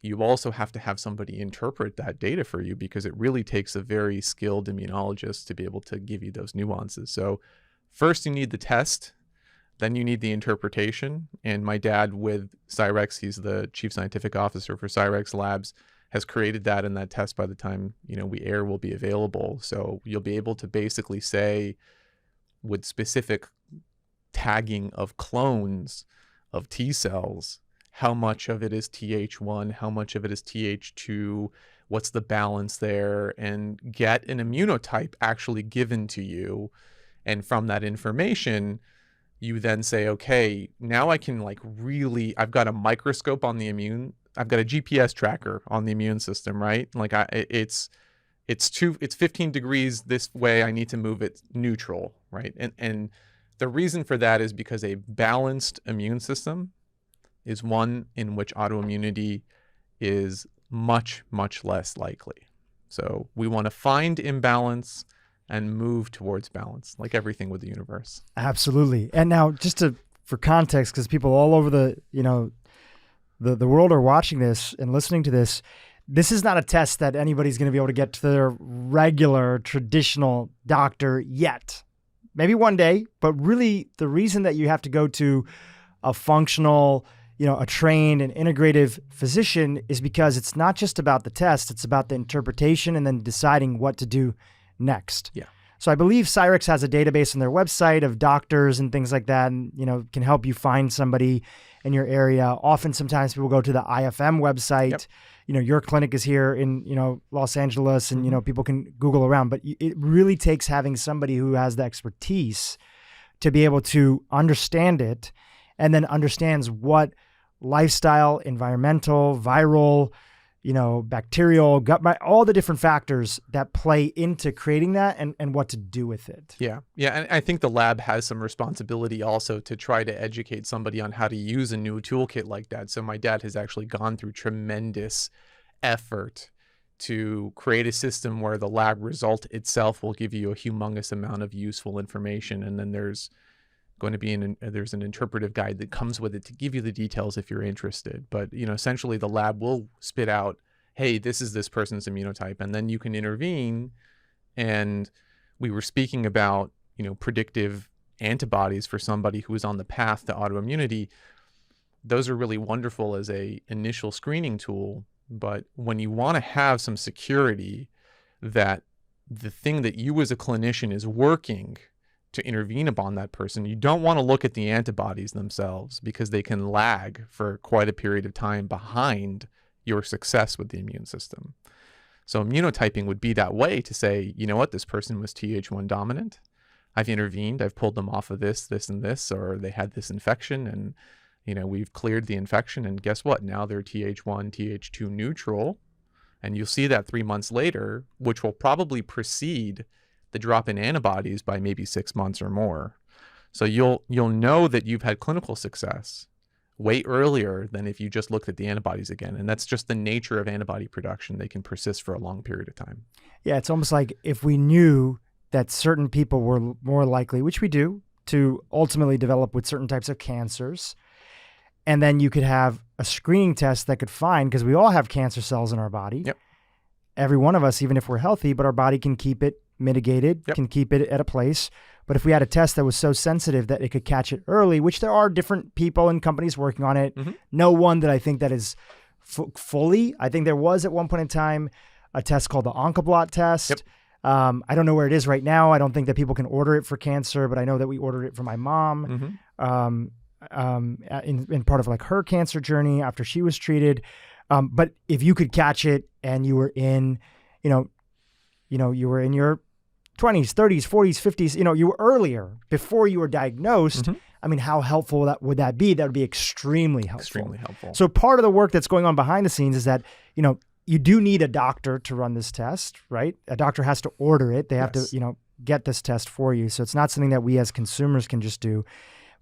you also have to have somebody interpret that data for you, because it really takes a very skilled immunologist to be able to give you those nuances. So first you need the test, then you need the interpretation. And my dad with Cyrex, he's the chief scientific officer for Cyrex Labs, has created that, and that test by the time, we air will be available. So you'll be able to basically say with specific tagging of clones of T cells, how much of it is Th1, how much of it is Th2, what's the balance there, and get an immunotype actually given to you. And from that information, you then say, okay, now I can I've got a microscope on I've got a GPS tracker on the immune system, right? It's 15 degrees this way. I need to move it neutral, right? And the reason for that is because a balanced immune system is one in which autoimmunity is much, much less likely. So we want to find imbalance and move towards balance, like everything with the universe. Absolutely. And now, just for context, because people all over the world are watching this and listening to this, this is not a test that anybody's going to be able to get to their regular traditional doctor yet. Maybe one day, but really the reason that you have to go to a functional, a trained and integrative physician is because it's not just about the test, it's about the interpretation and then deciding what to do next. Yeah. So I believe Cyrex has a database on their website of doctors and things like that, and can help you find somebody in your area. Sometimes people go to the IFM website. Yep. Your clinic is here in Los Angeles, and people can Google around. But it really takes having somebody who has the expertise to be able to understand it, and then understands what lifestyle, environmental, viral, bacterial, gut, all the different factors that play into creating that and what to do with it. Yeah. Yeah. And I think the lab has some responsibility also to try to educate somebody on how to use a new toolkit like that. So my dad has actually gone through tremendous effort to create a system where the lab result itself will give you a humongous amount of useful information. And then there's going to be there's an interpretive guide that comes with it to give you the details if you're interested. But, essentially the lab will spit out, hey, this is this person's immunotype, and then you can intervene. And we were speaking about, predictive antibodies for somebody who is on the path to autoimmunity. Those are really wonderful as a initial screening tool. But when you want to have some security that the thing that you as a clinician is working to intervene upon that person, you don't want to look at the antibodies themselves, because they can lag for quite a period of time behind your success with the immune system. So immunotyping would be that way to say, this person was Th1 dominant. I've intervened, I've pulled them off of this, and this, or they had this infection, and, we've cleared the infection, and guess what? Now they're Th1, Th2 neutral. And you'll see that 3 months later, which will probably precede the drop in antibodies by maybe 6 months or more. So you'll know that you've had clinical success way earlier than if you just looked at the antibodies again. And that's just the nature of antibody production. They can persist for a long period of time. Yeah, it's almost like if we knew that certain people were more likely, which we do, to ultimately develop with certain types of cancers, and then you could have a screening test that could find, because we all have cancer cells in our body. Yep. Every one of us, even if we're healthy, but our body can keep it mitigated, Yep. can keep it at a place. But if we had a test that was so sensitive that it could catch it early, which there are different people and companies working on it, no one that I think that is fully. I think there was at one point in time a test called the Oncoblot test. Yep. I don't know where it is right now. I don't think that people can order it for cancer, but I know that we ordered it for my mom in part of her cancer journey after she was treated. But if you could catch it and you were in, you were in your 20s, 30s, 40s, 50s, you were earlier before you were diagnosed. I mean, how helpful would that be? That would be extremely helpful. Extremely helpful. So part of the work that's going on behind the scenes is that, you do need a doctor to run this test, right? A doctor has to order it. They have to, get this test for you. So it's not something that we as consumers can just do.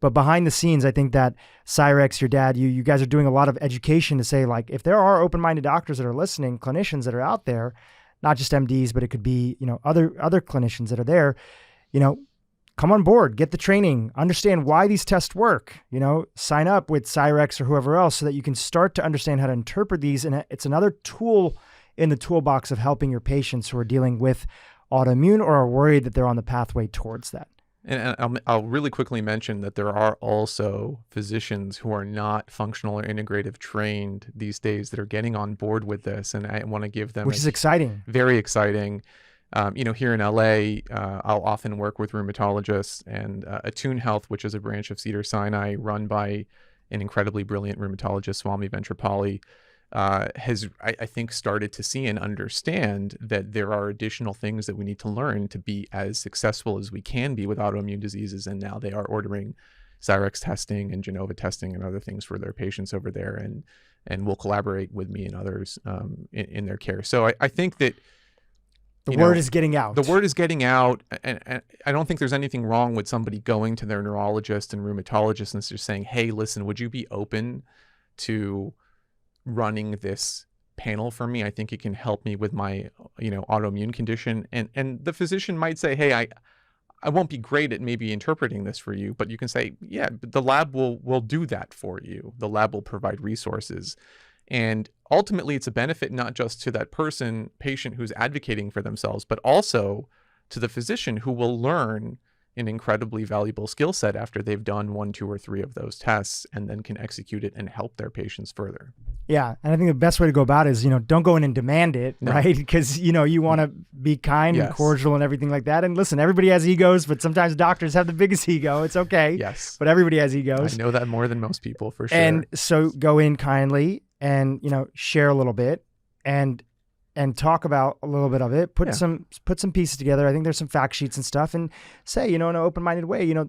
But behind the scenes, I think that Cyrex, your dad, you guys are doing a lot of education to say, like, if there are open-minded doctors that are listening, clinicians that are out there, not just MDs, but it could be, other clinicians that are there, come on board, get the training, understand why these tests work, sign up with Cyrex or whoever else so that you can start to understand how to interpret these. And it's another tool in the toolbox of helping your patients who are dealing with autoimmune or are worried that they're on the pathway towards that. And I'll really quickly mention that there are also physicians who are not functional or integrative trained these days that are getting on board with this. And I want to give them, which is exciting. Very exciting. Here in LA, I'll often work with rheumatologists, and Attune Health, which is a branch of Cedars-Sinai run by an incredibly brilliant rheumatologist, Swami Ventrapalli, has, I think, started to see and understand that there are additional things that we need to learn to be as successful as we can be with autoimmune diseases. And now they are ordering Cyrex testing and Genova testing and other things for their patients over there, and will collaborate with me and others in their care. So I think that the word is getting out. The word is getting out. And I don't think there's anything wrong with somebody going to their neurologist and rheumatologist and just saying, hey, listen, would you be open to running this panel for me? I think it can help me with my, autoimmune condition. And the physician might say, hey, I won't be great at maybe interpreting this for you, but you can say, yeah, the lab will do that for you. The lab will provide resources. And ultimately, it's a benefit not just to that patient who's advocating for themselves, but also to the physician who will learn an incredibly valuable skill set after they've done 1, 2, or 3 of those tests, and then can execute it and help their patients further. Yeah. And I think the best way to go about it is, don't go in and demand it, right? Because, you want to be kind and cordial and everything like that. And listen, everybody has egos, but sometimes doctors have the biggest ego. It's okay. Yes. But everybody has egos. I know that more than most people, for sure. And so go in kindly and, share a little bit and talk about a little bit of it, put some pieces together. I think there's some fact sheets and stuff, and say, in an open-minded way, it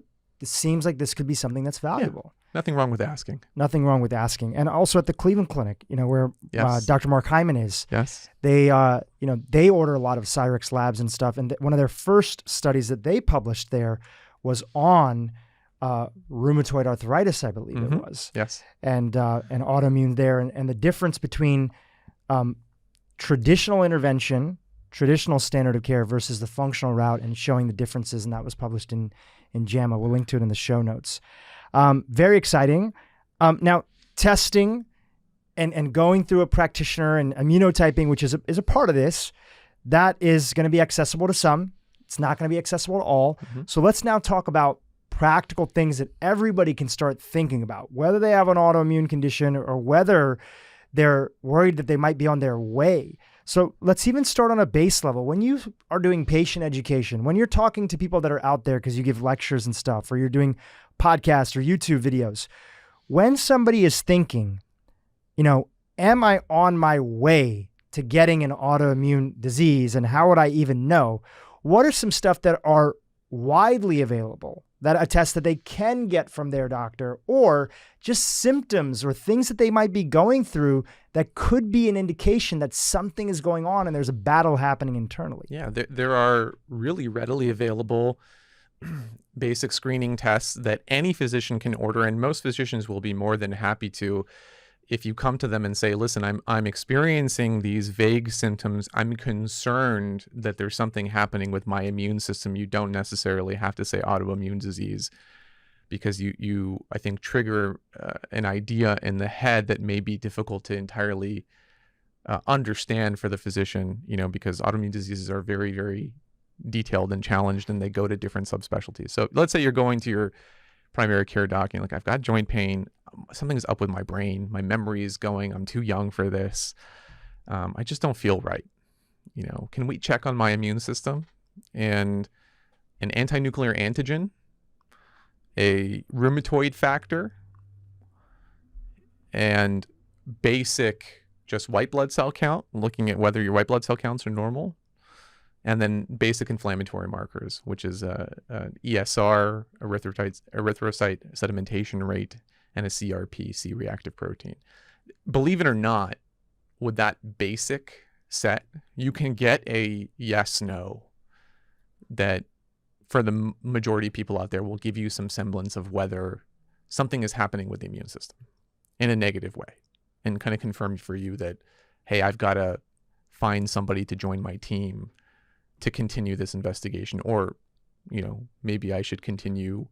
seems like this could be something that's valuable. Yeah. Nothing wrong with asking. Nothing wrong with asking. And also at the Cleveland Clinic, where Dr. Mark Hyman is, they order a lot of Cyrex labs and stuff. And one of their first studies that they published there was on rheumatoid arthritis, I believe it was. Yes. And autoimmune there, and the difference between traditional intervention, traditional standard of care versus the functional route, and showing the differences. And that was published in JAMA. We'll link to it in the show notes. Very exciting. Now, testing and going through a practitioner and immunotyping, which is a part of this, that is going to be accessible to some. It's not going to be accessible to all. So let's now talk about practical things that everybody can start thinking about, whether they have an autoimmune condition or whether they're worried that they might be on their way. So let's even start on a base level. When you are doing patient education, when you're talking to people that are out there because you give lectures and stuff, or you're doing podcasts or YouTube videos, when somebody is thinking, am I on my way to getting an autoimmune disease, and how would I even know? What are some stuff that are widely available, that a test that they can get from their doctor, or just symptoms or things that they might be going through that could be an indication that something is going on and there's a battle happening internally? Yeah, there are really readily available basic screening tests that any physician can order, and most physicians will be more than happy to. If you come to them and say, listen, I'm experiencing these vague symptoms, I'm concerned that there's something happening with my immune system, you don't necessarily have to say autoimmune disease, because you I think, trigger an idea in the head that may be difficult to entirely understand for the physician, because autoimmune diseases are very, very detailed and challenged, and they go to different subspecialties. So let's say you're going to your primary care doc and you're like, I've got joint pain, something's up with my brain, my memory is going, I'm too young for this, I just don't feel right. Can we check on my immune system? And an anti-nuclear antigen, a rheumatoid factor, and basic just white blood cell count, looking at whether your white blood cell counts are normal, and then basic inflammatory markers, which is ESR, erythrocyte sedimentation rate, and a CRP, C-reactive protein. Believe it or not, with that basic set, you can get a yes/no that for the majority of people out there, will give you some semblance of whether something is happening with the immune system in a negative way, and kind of confirm for you that, hey, I've got to find somebody to join my team to continue this investigation, or, maybe I should continue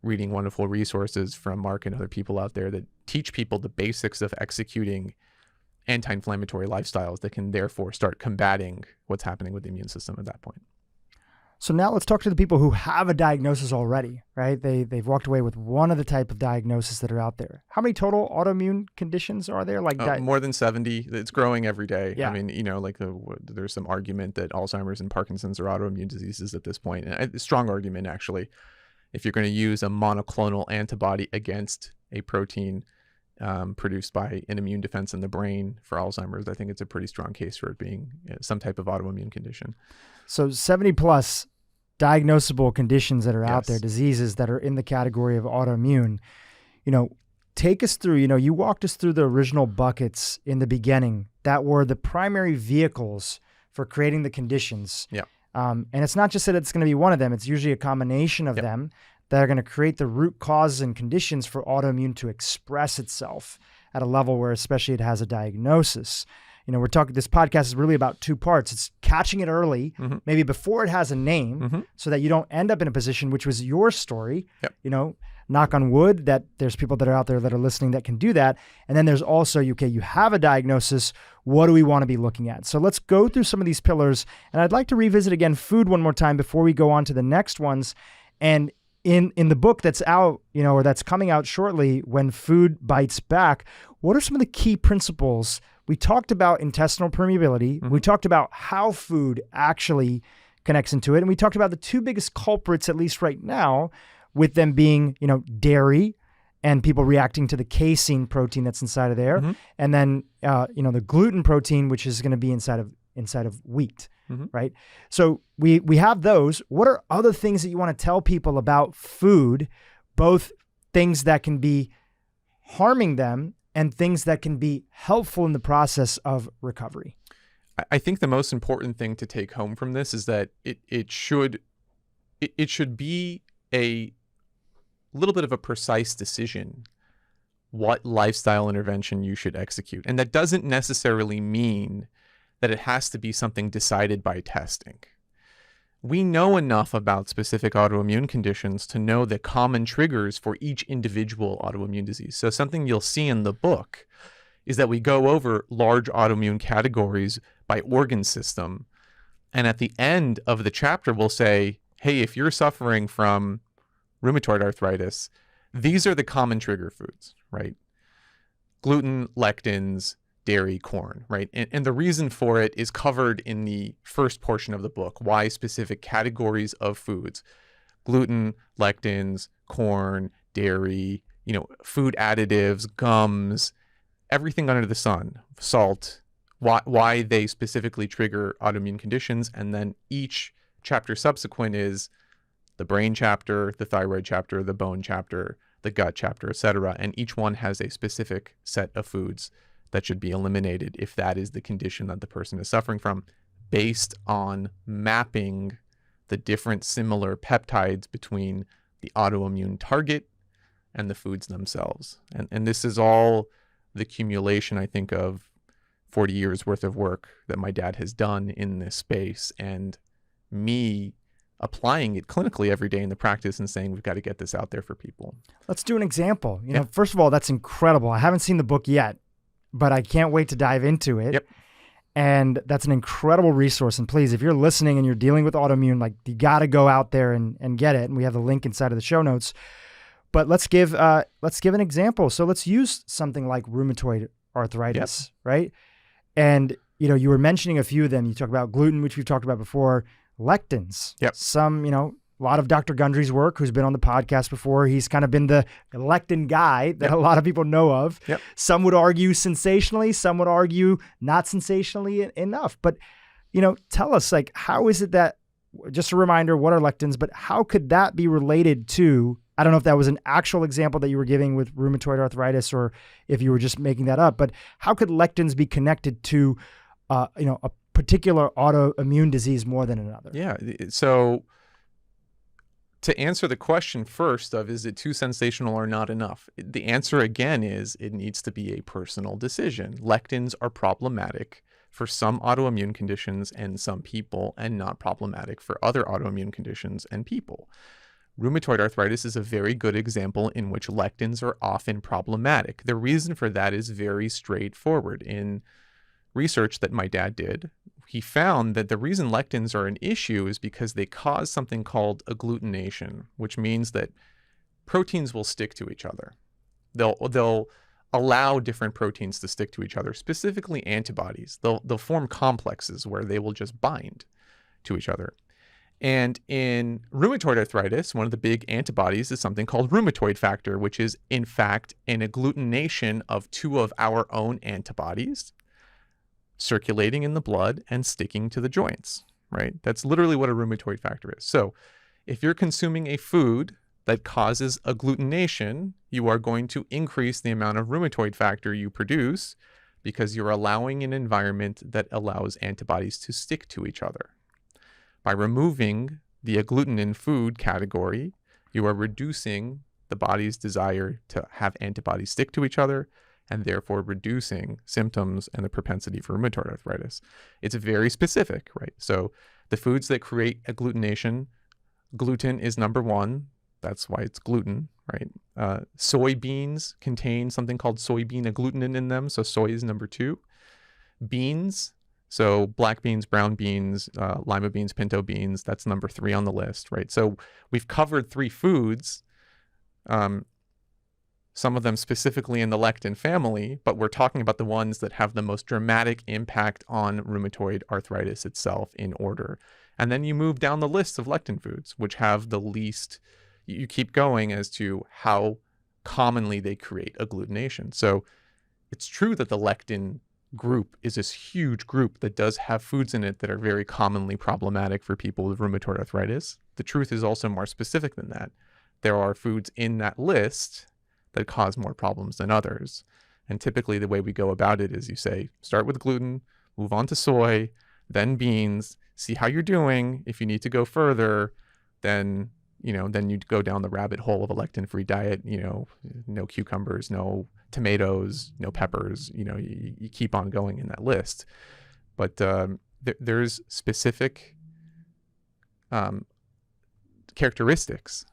reading wonderful resources from Mark and other people out there that teach people the basics of executing anti-inflammatory lifestyles that can therefore start combating what's happening with the immune system at that point. So now let's talk to the people who have a diagnosis already, right? They've walked away with one of the type of diagnoses that are out there. How many total autoimmune conditions are there? More than 70. It's growing every day. Yeah. I mean, there's some argument that Alzheimer's and Parkinson's are autoimmune diseases at this point. And a strong argument, actually. If you're going to use a monoclonal antibody against a protein produced by an immune defense in the brain for Alzheimer's, I think it's a pretty strong case for it being some type of autoimmune condition. So 70 plus diagnosable conditions that are out Yes. there, diseases that are in the category of autoimmune. Take us through, you walked us through the original buckets in the beginning that were the primary vehicles for creating the conditions. Yeah. And it's not just that it's going to be one of them. It's usually a combination of them that are going to create the root causes and conditions for autoimmune to express itself at a level where especially it has a diagnosis. We're talking, this podcast is really about two parts. It's catching it early, maybe before it has a name, so that you don't end up in a position, which was your story, knock on wood, that there's people that are out there that are listening that can do that. And then there's also, okay, you have a diagnosis. What do we want to be looking at? So let's go through some of these pillars. And I'd like to revisit again food one more time before we go on to the next ones. And in the book that's out, or that's coming out shortly, When Food Bites Back, what are some of the key principles? We talked about intestinal permeability. We talked about how food actually connects into it. And we talked about the two biggest culprits, at least right now, with them being, dairy and people reacting to the casein protein that's inside of there. And then, the gluten protein, which is going to be inside of wheat, right? So we have those. What are other things that you want to tell people about food, both things that can be harming them and things that can be helpful in the process of recovery? I think the most important thing to take home from this is that it should be a little bit of a precise decision what lifestyle intervention you should execute. And that doesn't necessarily mean that it has to be something decided by testing. We know enough about specific autoimmune conditions to know the common triggers for each individual autoimmune disease. So something you'll see in the book is that we go over large autoimmune categories by organ system. And at the end of the chapter, we'll say, hey, if you're suffering from rheumatoid arthritis, these are the common trigger foods, right? Gluten, lectins, dairy, corn, right? And the reason for it is covered in the first portion of the book, why specific categories of foods, gluten, lectins, corn, dairy, food additives, gums, everything under the sun, salt, why they specifically trigger autoimmune conditions. And then each chapter subsequent is the brain chapter, the thyroid chapter, the bone chapter, the gut chapter, etc. And each one has a specific set of foods that should be eliminated if that is the condition that the person is suffering from, based on mapping the different similar peptides between the autoimmune target and the foods themselves. And this is all the accumulation, I think, of 40 years worth of work that my dad has done in this space, and me applying it clinically every day in the practice and saying, we've got to get this out there for people. Let's do an example. First of all, that's incredible. I haven't seen the book yet, but I can't wait to dive into it. Yep. And that's an incredible resource. And please, if you're listening and you're dealing with autoimmune, you got to go out there and get it. And we have the link inside of the show notes. But let's give an example. So let's use something like rheumatoid arthritis, right? And you were mentioning a few of them. You talk about gluten, which we've talked about before, lectins. Yep. Some, a lot of Dr. Gundry's work, who's been on the podcast before. He's kind of been the lectin guy that a lot of people know of. Yep. Some would argue sensationally, some would argue not sensationally enough. But, tell us, how is it that, just a reminder, what are lectins, but how could that be related to, I don't know if that was an actual example that you were giving with rheumatoid arthritis or if you were just making that up, but how could lectins be connected to, a particular autoimmune disease more than another? Yeah. So to answer the question first of is it too sensational or not enough, the answer again is it needs to be a personal decision. Lectins are problematic for some autoimmune conditions and some people, and not problematic for other autoimmune conditions and people. Rheumatoid arthritis is a very good example in which lectins are often problematic. The reason for that is very straightforward. In research that my dad did, he found that the reason lectins are an issue is because they cause something called agglutination, which means that proteins will stick to each other. They'll allow different proteins to stick to each other, specifically antibodies. They'll form complexes where they will just bind to each other. And in rheumatoid arthritis, one of the big antibodies is something called rheumatoid factor, which is in fact an agglutination of two of our own antibodies circulating in the blood and sticking to the joints, right? That's literally what a rheumatoid factor is. So if you're consuming a food that causes agglutination, you are going to increase the amount of rheumatoid factor you produce because you're allowing an environment that allows antibodies to stick to each other. By removing the agglutinin food category, you are reducing the body's desire to have antibodies stick to each other, and therefore reducing symptoms and the propensity for rheumatoid arthritis. It's very specific, right? So the foods that create agglutination, gluten is number one. That's why it's gluten, right? Soybeans contain something called soybean agglutinin in them. So soy is number two. Beans, so black beans, brown beans, lima beans, pinto beans, that's number three on the list, right? So we've covered three foods, some of them specifically in the lectin family, but we're talking about the ones that have the most dramatic impact on rheumatoid arthritis itself in order. And then you move down the list of lectin foods, which have the least, you keep going as to how commonly they create agglutination. So it's true that the lectin group is this huge group that does have foods in it that are very commonly problematic for people with rheumatoid arthritis. The truth is also more specific than that. There are foods in that list that cause more problems than others. And typically the way we go about it is you say, start with gluten, move on to soy, then beans, see how you're doing. If you need to go further, then you'd go down the rabbit hole of a lectin-free diet, no cucumbers, no tomatoes, no peppers, you keep on going in that list. But there's specific characteristics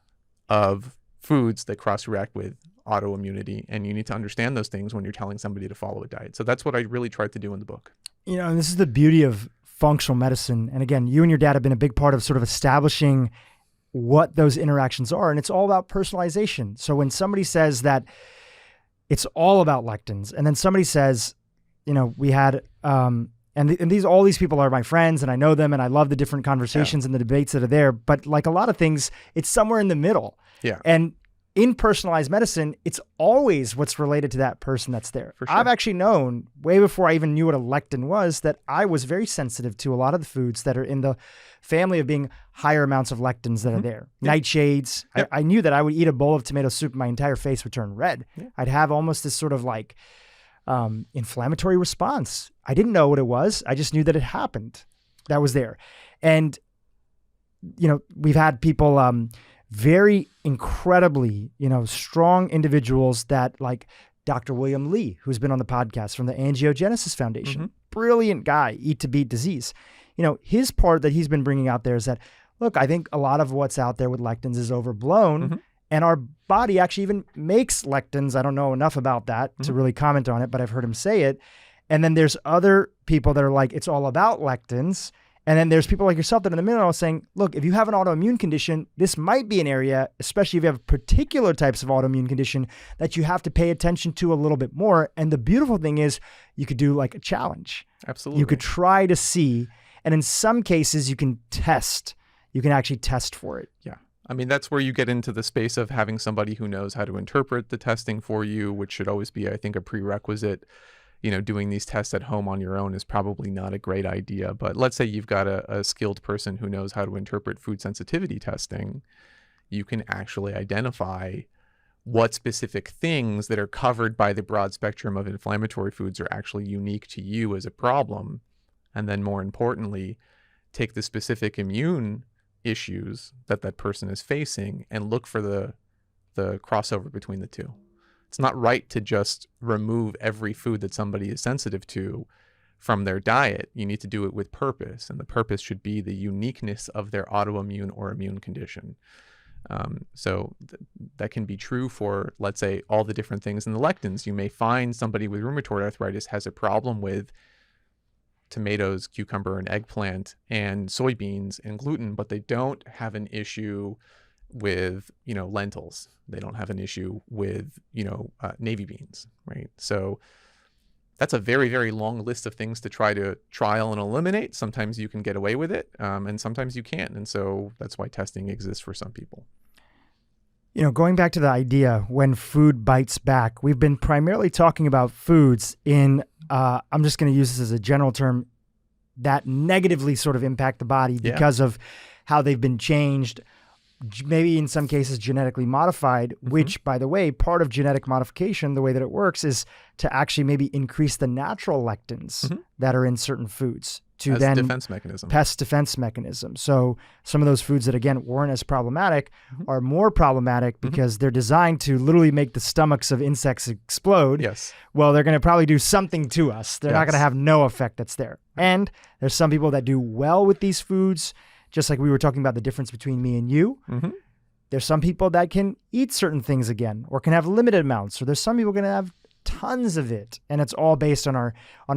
of foods that cross-react with autoimmunity, and you need to understand those things when you're telling somebody to follow a diet. So that's what I really tried to do in the book. And this is the beauty of functional medicine. And again, you and your dad have been a big part of sort of establishing what those interactions are, and it's all about personalization. So when somebody says that it's all about lectins, and then somebody says, we had, all these people are my friends, and I know them, and I love the different conversations and the debates that are there. But like a lot of things, it's somewhere in the middle. Yeah. And in personalized medicine, it's always what's related to that person that's there. For sure. I've actually known way before I even knew what a lectin was that I was very sensitive to a lot of the foods that are in the family of being higher amounts of lectins that are there. Yep. Nightshades. Yep. I knew that I would eat a bowl of tomato soup and my entire face would turn red. Yep. I'd have almost this sort of like inflammatory response. I didn't know what it was. I just knew that it happened. That was there. And, we've had people... very incredibly, strong individuals that like Dr. William Lee, who's been on the podcast from the Angiogenesis Foundation, brilliant guy, Eat to Beat Disease. His part that he's been bringing out there is that, look, I think a lot of what's out there with lectins is overblown, and our body actually even makes lectins. I don't know enough about that to really comment on it, but I've heard him say it. And then there's other people that are like, it's all about lectins. And then there's people like yourself that in the middle are saying, look, if you have an autoimmune condition, this might be an area, especially if you have particular types of autoimmune condition, that you have to pay attention to a little bit more. And the beautiful thing is you could do like a challenge. Absolutely. You could try to see. And in some cases, you can test. You can actually test for it. Yeah. I mean, that's where you get into the space of having somebody who knows how to interpret the testing for you, which should always be, I think, a prerequisite. Doing these tests at home on your own is probably not a great idea. But let's say you've got a skilled person who knows how to interpret food sensitivity testing. You can actually identify what specific things that are covered by the broad spectrum of inflammatory foods are actually unique to you as a problem. And then more importantly, take the specific immune issues that that person is facing and look for the crossover between the two. It's not right to just remove every food that somebody is sensitive to from their diet. You need to do it with purpose, and the purpose should be the uniqueness of their autoimmune or immune condition. That can be true for, let's say, all the different things in the lectins. You may find somebody with rheumatoid arthritis has a problem with tomatoes, cucumber, and eggplant, and soybeans and gluten, but they don't have an issue with, lentils. They don't have an issue with, navy beans, right? So that's a very, very long list of things to try to trial and eliminate. Sometimes you can get away with it, and sometimes you can't. And so that's why testing exists for some people. Going back to the idea when food bites back, we've been primarily talking about foods in, I'm just going to use this as a general term, that negatively sort of impact the body because of how they've been changed, maybe in some cases genetically modified, which, by the way, part of genetic modification, the way that it works is to actually maybe increase the natural lectins that are in certain foods to as then defense mechanism. Pest defense mechanism. So some of those foods that, again, weren't as problematic are more problematic because they're designed to literally make the stomachs of insects explode. Yes. Well, they're going to probably do something to us. They're not going to have no effect that's there. And there's some people that do well with these foods, just like we were talking about the difference between me and you. There's some people that can eat certain things again or can have limited amounts. Or there's some people going to have tons of it, and it's all based on our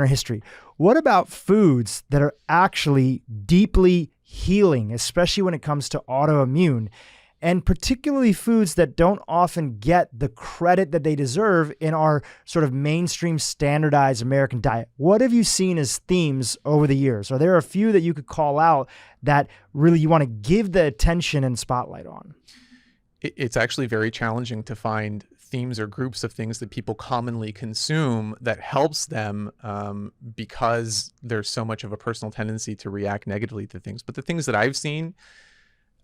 history. What about foods that are actually deeply healing, especially when it comes to autoimmune, and particularly foods that don't often get the credit that they deserve in our sort of mainstream standardized American diet? What have you seen as themes over the years? Are there a few that you could call out that really you want to give the attention and spotlight on? It's actually very challenging to find themes or groups of things that people commonly consume that helps them because there's so much of a personal tendency to react negatively to things. But the things that I've seen,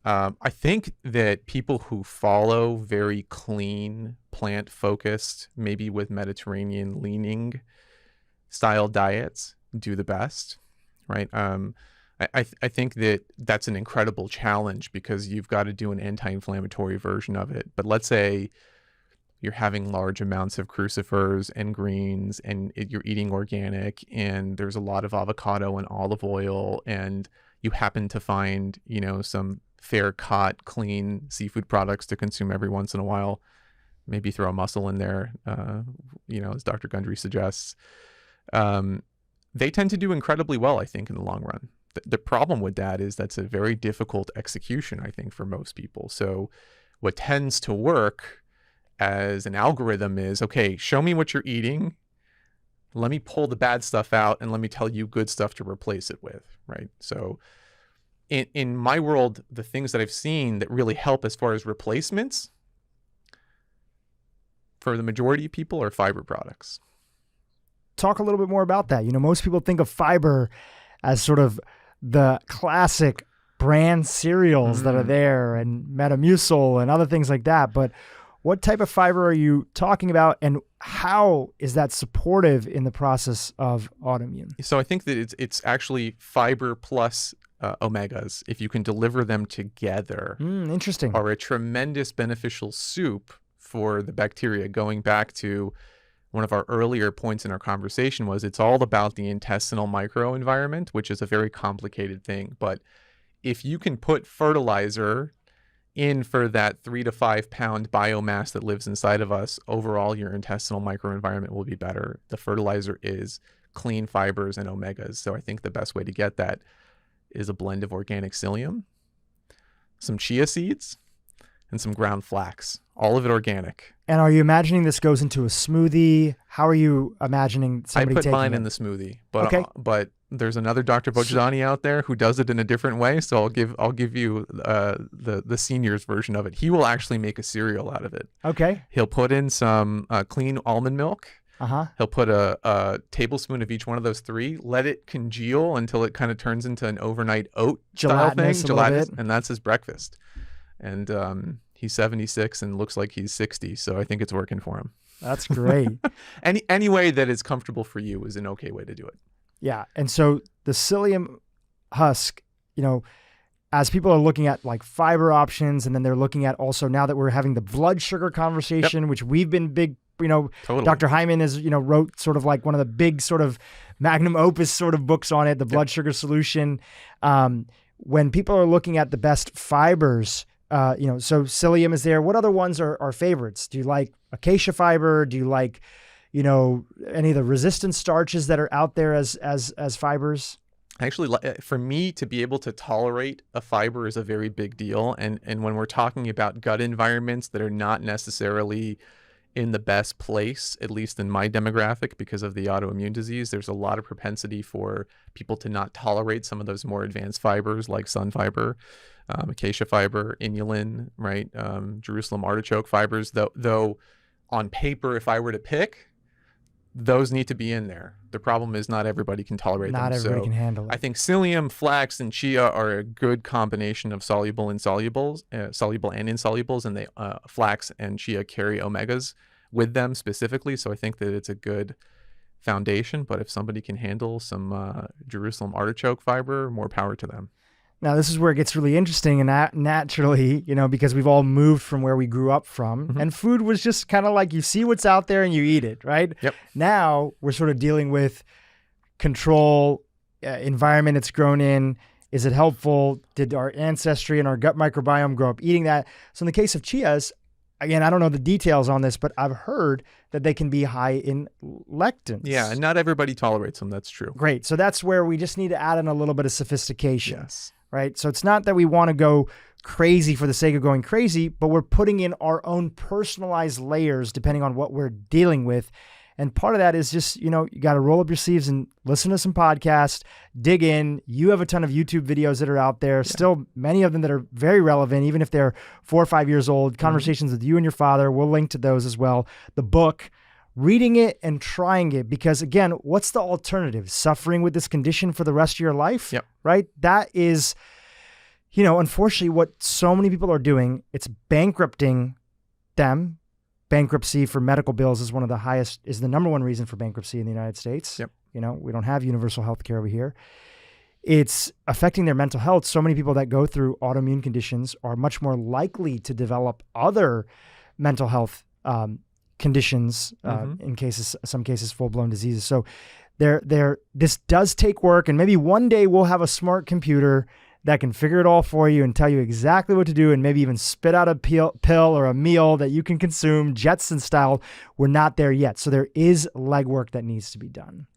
I think that people who follow very clean, plant-focused, maybe with Mediterranean leaning style diets do the best, right? I think that that's an incredible challenge because you've got to do an anti-inflammatory version of it. But let's say you're having large amounts of crucifers and greens and you're eating organic and there's a lot of avocado and olive oil and you happen to find, some fair caught, clean seafood products to consume every once in a while. Maybe throw a mussel in there, as Dr. Gundry suggests. They tend to do incredibly well, I think, in the long run. The problem with that is that's a very difficult execution, I think, for most people. So what tends to work as an algorithm is, okay, show me what you're eating. Let me pull the bad stuff out and let me tell you good stuff to replace it with, right? So in my world, the things that I've seen that really help as far as replacements for the majority of people are fiber products. Talk a little bit more about that. Most people think of fiber as sort of the classic brand cereals that are there and Metamucil and other things like that. But what type of fiber are you talking about, and how is that supportive in the process of autoimmune? So I think that it's actually fiber plus omegas, if you can deliver them together. Interesting. Are a tremendous beneficial soup for the bacteria. Going back to one of our earlier points in our conversation was it's all about the intestinal microenvironment, which is a very complicated thing. But if you can put fertilizer in for that 3 to 5 pound biomass that lives inside of us, overall your intestinal microenvironment will be better. The fertilizer is clean fibers and omegas. So I think the best way to get that is a blend of organic psyllium, some chia seeds, and some ground flax, all of it organic. And are you imagining this goes into a smoothie? How are you imagining somebody taking it? I put mine in the smoothie, but there's another Dr. Vojdani out there who does it in a different way. So I'll give you the senior's version of it. He will actually make a cereal out of it. Okay. He'll put in some clean almond milk. He'll put a tablespoon of each one of those three, let it congeal until it kind of turns into an overnight oat style thing, gelatinous, and that's his breakfast. And he's 76 and looks like he's 60, so I think it's working for him. That's great. Any way that is comfortable for you is an okay way to do it. Yeah, and so the psyllium husk, as people are looking at like fiber options, and then they're looking at also now that we're having the blood sugar conversation, which we've been big, Totally. Dr. Hyman is, wrote sort of like one of the big sort of magnum opus sort of books on it, the blood sugar solution. When people are looking at the best fibers, so psyllium is there. What other ones are favorites? Do you like acacia fiber? Do you like, any of the resistant starches that are out there as fibers? Actually, for me to be able to tolerate a fiber is a very big deal. And when we're talking about gut environments that are not necessarily in the best place, at least in my demographic, because of the autoimmune disease, there's a lot of propensity for people to not tolerate some of those more advanced fibers like sun fiber, acacia fiber, inulin, right? Jerusalem artichoke fibers, though on paper, if I were to pick, those need to be in there. The problem is not everybody can tolerate them. Not everybody can handle it. I think psyllium, flax, and chia are a good combination of soluble and insolubles, and they flax and chia carry omegas with them specifically. So I think that it's a good foundation. But if somebody can handle some Jerusalem artichoke fiber, more power to them. Now, this is where it gets really interesting, and naturally, because we've all moved from where we grew up from, and food was just kind of like you see what's out there and you eat it, right? Yep. Now we're sort of dealing with control, environment it's grown in. Is it helpful? Did our ancestry and our gut microbiome grow up eating that? So in the case of chias, again, I don't know the details on this, but I've heard that they can be high in lectins. Yeah, and not everybody tolerates them. That's true. Great. So that's where we just need to add in a little bit of sophistication. Yes. Right. So it's not that we want to go crazy for the sake of going crazy, but we're putting in our own personalized layers depending on what we're dealing with. And part of that is just, you got to roll up your sleeves and listen to some podcasts, dig in. You have a ton of YouTube videos that are out there, still many of them that are very relevant, even if they're 4 or 5 years old. Conversations with you and your father, we'll link to those as well. The book, reading it and trying it, because again, what's the alternative? Suffering with this condition for the rest of your life, right? That is, unfortunately what so many people are doing. It's bankrupting them. Bankruptcy for medical bills is the number one reason for bankruptcy in the United States. Yep. We don't have universal health care over here. It's affecting their mental health. So many people that go through autoimmune conditions are much more likely to develop other mental health conditions, in some cases, full-blown diseases. So this does take work, and maybe one day we'll have a smart computer that can figure it all for you and tell you exactly what to do, and maybe even spit out a pill or a meal that you can consume Jetson style. We're not there yet. So there is legwork that needs to be done.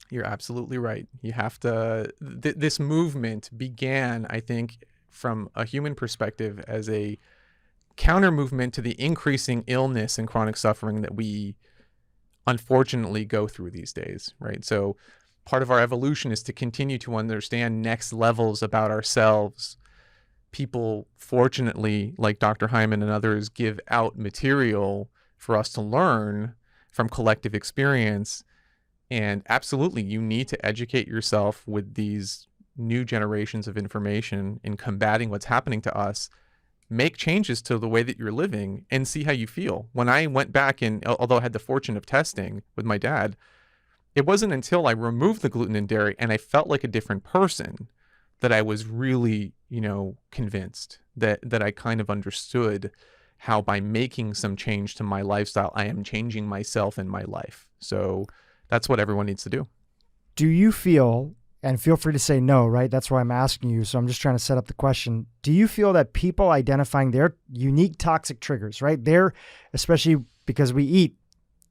You're absolutely right. You have to, this movement began, I think, from a human perspective as a counter movement to the increasing illness and chronic suffering that we unfortunately go through these days, right? So part of our evolution is to continue to understand next levels about ourselves. People, fortunately, like Dr. Hyman and others, give out material for us to learn from collective experience. And absolutely, you need to educate yourself with these new generations of information in combating what's happening to us. Make changes to the way that you're living and see how you feel. When I went back and, although I had the fortune of testing with my dad, it wasn't until I removed the gluten and dairy and I felt like a different person that I was really, convinced that I kind of understood how by making some change to my lifestyle, I am changing myself and my life. So that's what everyone needs to do. Do you feel, and feel free to say no, right? That's why I'm asking you. So I'm just trying to set up the question. Do you feel that people identifying their unique toxic triggers, right? They're, especially because we eat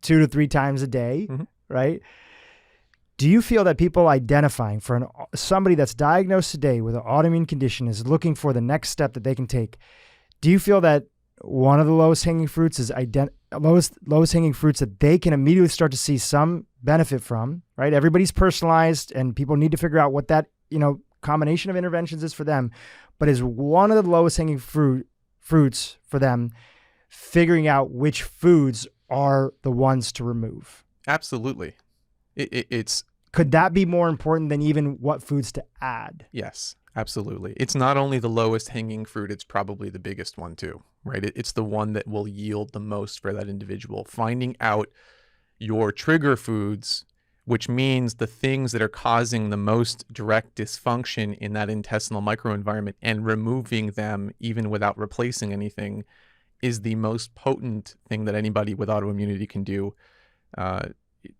2 to 3 times a day, right? Do you feel that people identifying for somebody that's diagnosed today with an autoimmune condition is looking for the next step that they can take? Do you feel that one of the lowest hanging fruits is lowest hanging fruits that they can immediately start to see some benefit from, right? Everybody's personalized and people need to figure out what that, combination of interventions is for them, but is one of the lowest hanging fruits for them figuring out which foods are the ones to remove? Absolutely. It's could that be more important than even what foods to add? Yes, absolutely. It's not only the lowest hanging fruit, it's probably the biggest one too, right? It's the one that will yield the most for that individual. Finding out your trigger foods which means the things that are causing the most direct dysfunction in that intestinal microenvironment and removing them even without replacing anything is the most potent thing that anybody with autoimmunity can do.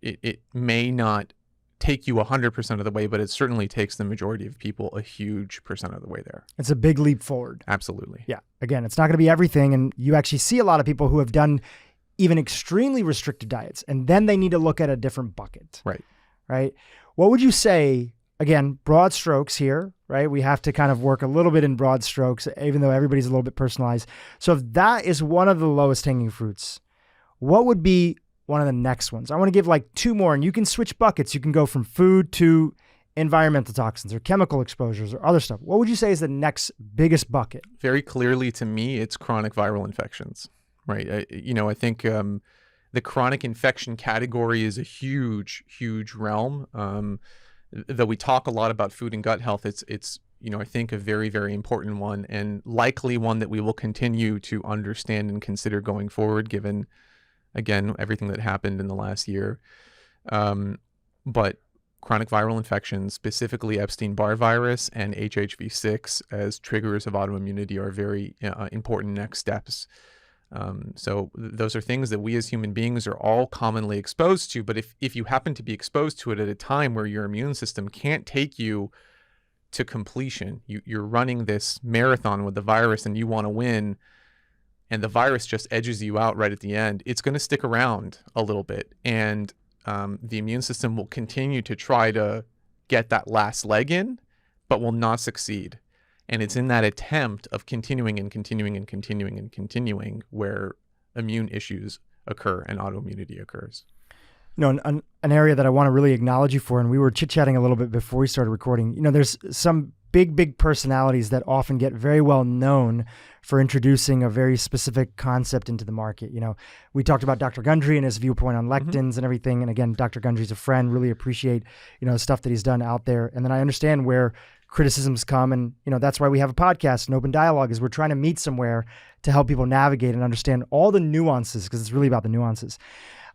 It may not take you 100% of the way, but it certainly takes the majority of people a huge percent of the way there. It's a big leap forward. Absolutely. Yeah. Again, it's not going to be everything. And you actually see a lot of people who have done even extremely restrictive diets, and then they need to look at a different bucket. Right. Right. What would you say, again, broad strokes here, right? We have to kind of work a little bit in broad strokes, even though everybody's a little bit personalized. So if that is one of the lowest hanging fruits, what would be one of the next ones? I want to give like two more, and you can switch buckets. You can go from food to environmental toxins or chemical exposures or other stuff. What would you say is the next biggest bucket? Very clearly to me, it's chronic viral infections, right? I think the chronic infection category is a huge, huge realm. Though we talk a lot about food and gut health, it's I think a very, very important one, and likely one that we will continue to understand and consider going forward, given, again, everything that happened in the last year. But chronic viral infections, specifically Epstein-Barr virus and HHV6 as triggers of autoimmunity, are very important next steps. So those are things that we as human beings are all commonly exposed to. But if you happen to be exposed to it at a time where your immune system can't take you to completion, you're running this marathon with the virus and you want to win, and the virus just edges you out right at the end, it's going to stick around a little bit. And the immune system will continue to try to get that last leg in, but will not succeed. And it's in that attempt of continuing and continuing and continuing and continuing where immune issues occur and autoimmunity occurs. An area that I want to really acknowledge you for, and we were chit-chatting a little bit before we started recording, there's some big personalities that often get very well known for introducing a very specific concept into the market. We talked about Dr. Gundry and his viewpoint on lectins and everything. And again, Dr. Gundry's a friend, really appreciate, stuff that he's done out there. And then I understand where criticisms come, and that's why we have a podcast and open dialogue, is we're trying to meet somewhere to help people navigate and understand all the nuances, because it's really about the nuances.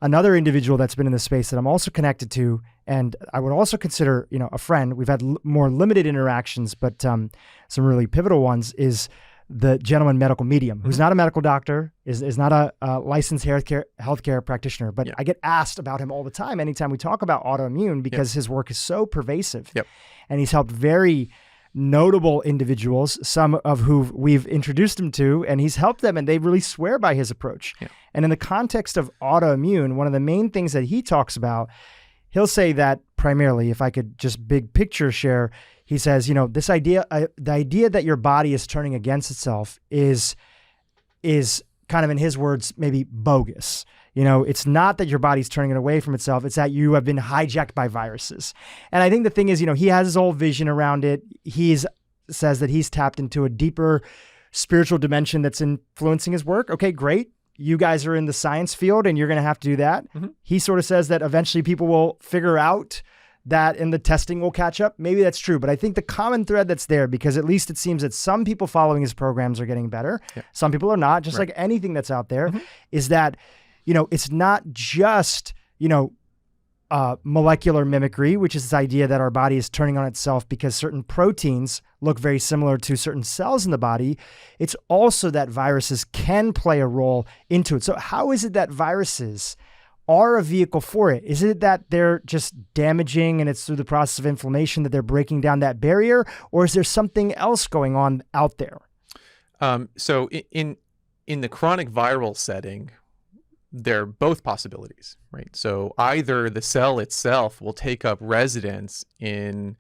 Another individual that's been in the space that I'm also connected to, and I would also consider a friend, we've had more limited interactions, but some really pivotal ones, is the gentleman medical medium, who's not a medical doctor, is not a licensed healthcare practitioner, but I get asked about him all the time anytime we talk about autoimmune, because his work is so pervasive. And he's helped very notable individuals, some of who we've introduced him to, and he's helped them, and they really swear by his approach. And in the context of autoimmune, one of the main things that he talks about, he'll say that primarily, if I could just big picture share, he says, this idea, the idea that your body is turning against itself is kind of, in his words, maybe bogus. It's not that your body's turning it away from itself. It's that you have been hijacked by viruses. And I think the thing is, he has his whole vision around it. He says that he's tapped into a deeper spiritual dimension that's influencing his work. Okay, great. You guys are in the science field and you're going to have to do that. He sort of says that eventually people will figure out that, and the testing will catch up. Maybe that's true, but I think the common thread that's there, because at least it seems that some people following his programs are getting better. Some people are not, just like anything that's out there, is that it's not just, molecular mimicry, which is this idea that our body is turning on itself because certain proteins look very similar to certain cells in the body. It's also that viruses can play a role into it. So how is it that viruses are a vehicle for it? Is it that they're just damaging and it's through the process of inflammation that they're breaking down that barrier? Or is there something else going on out there? So in the chronic viral setting, they're both possibilities, right? So either the cell itself will take up residence in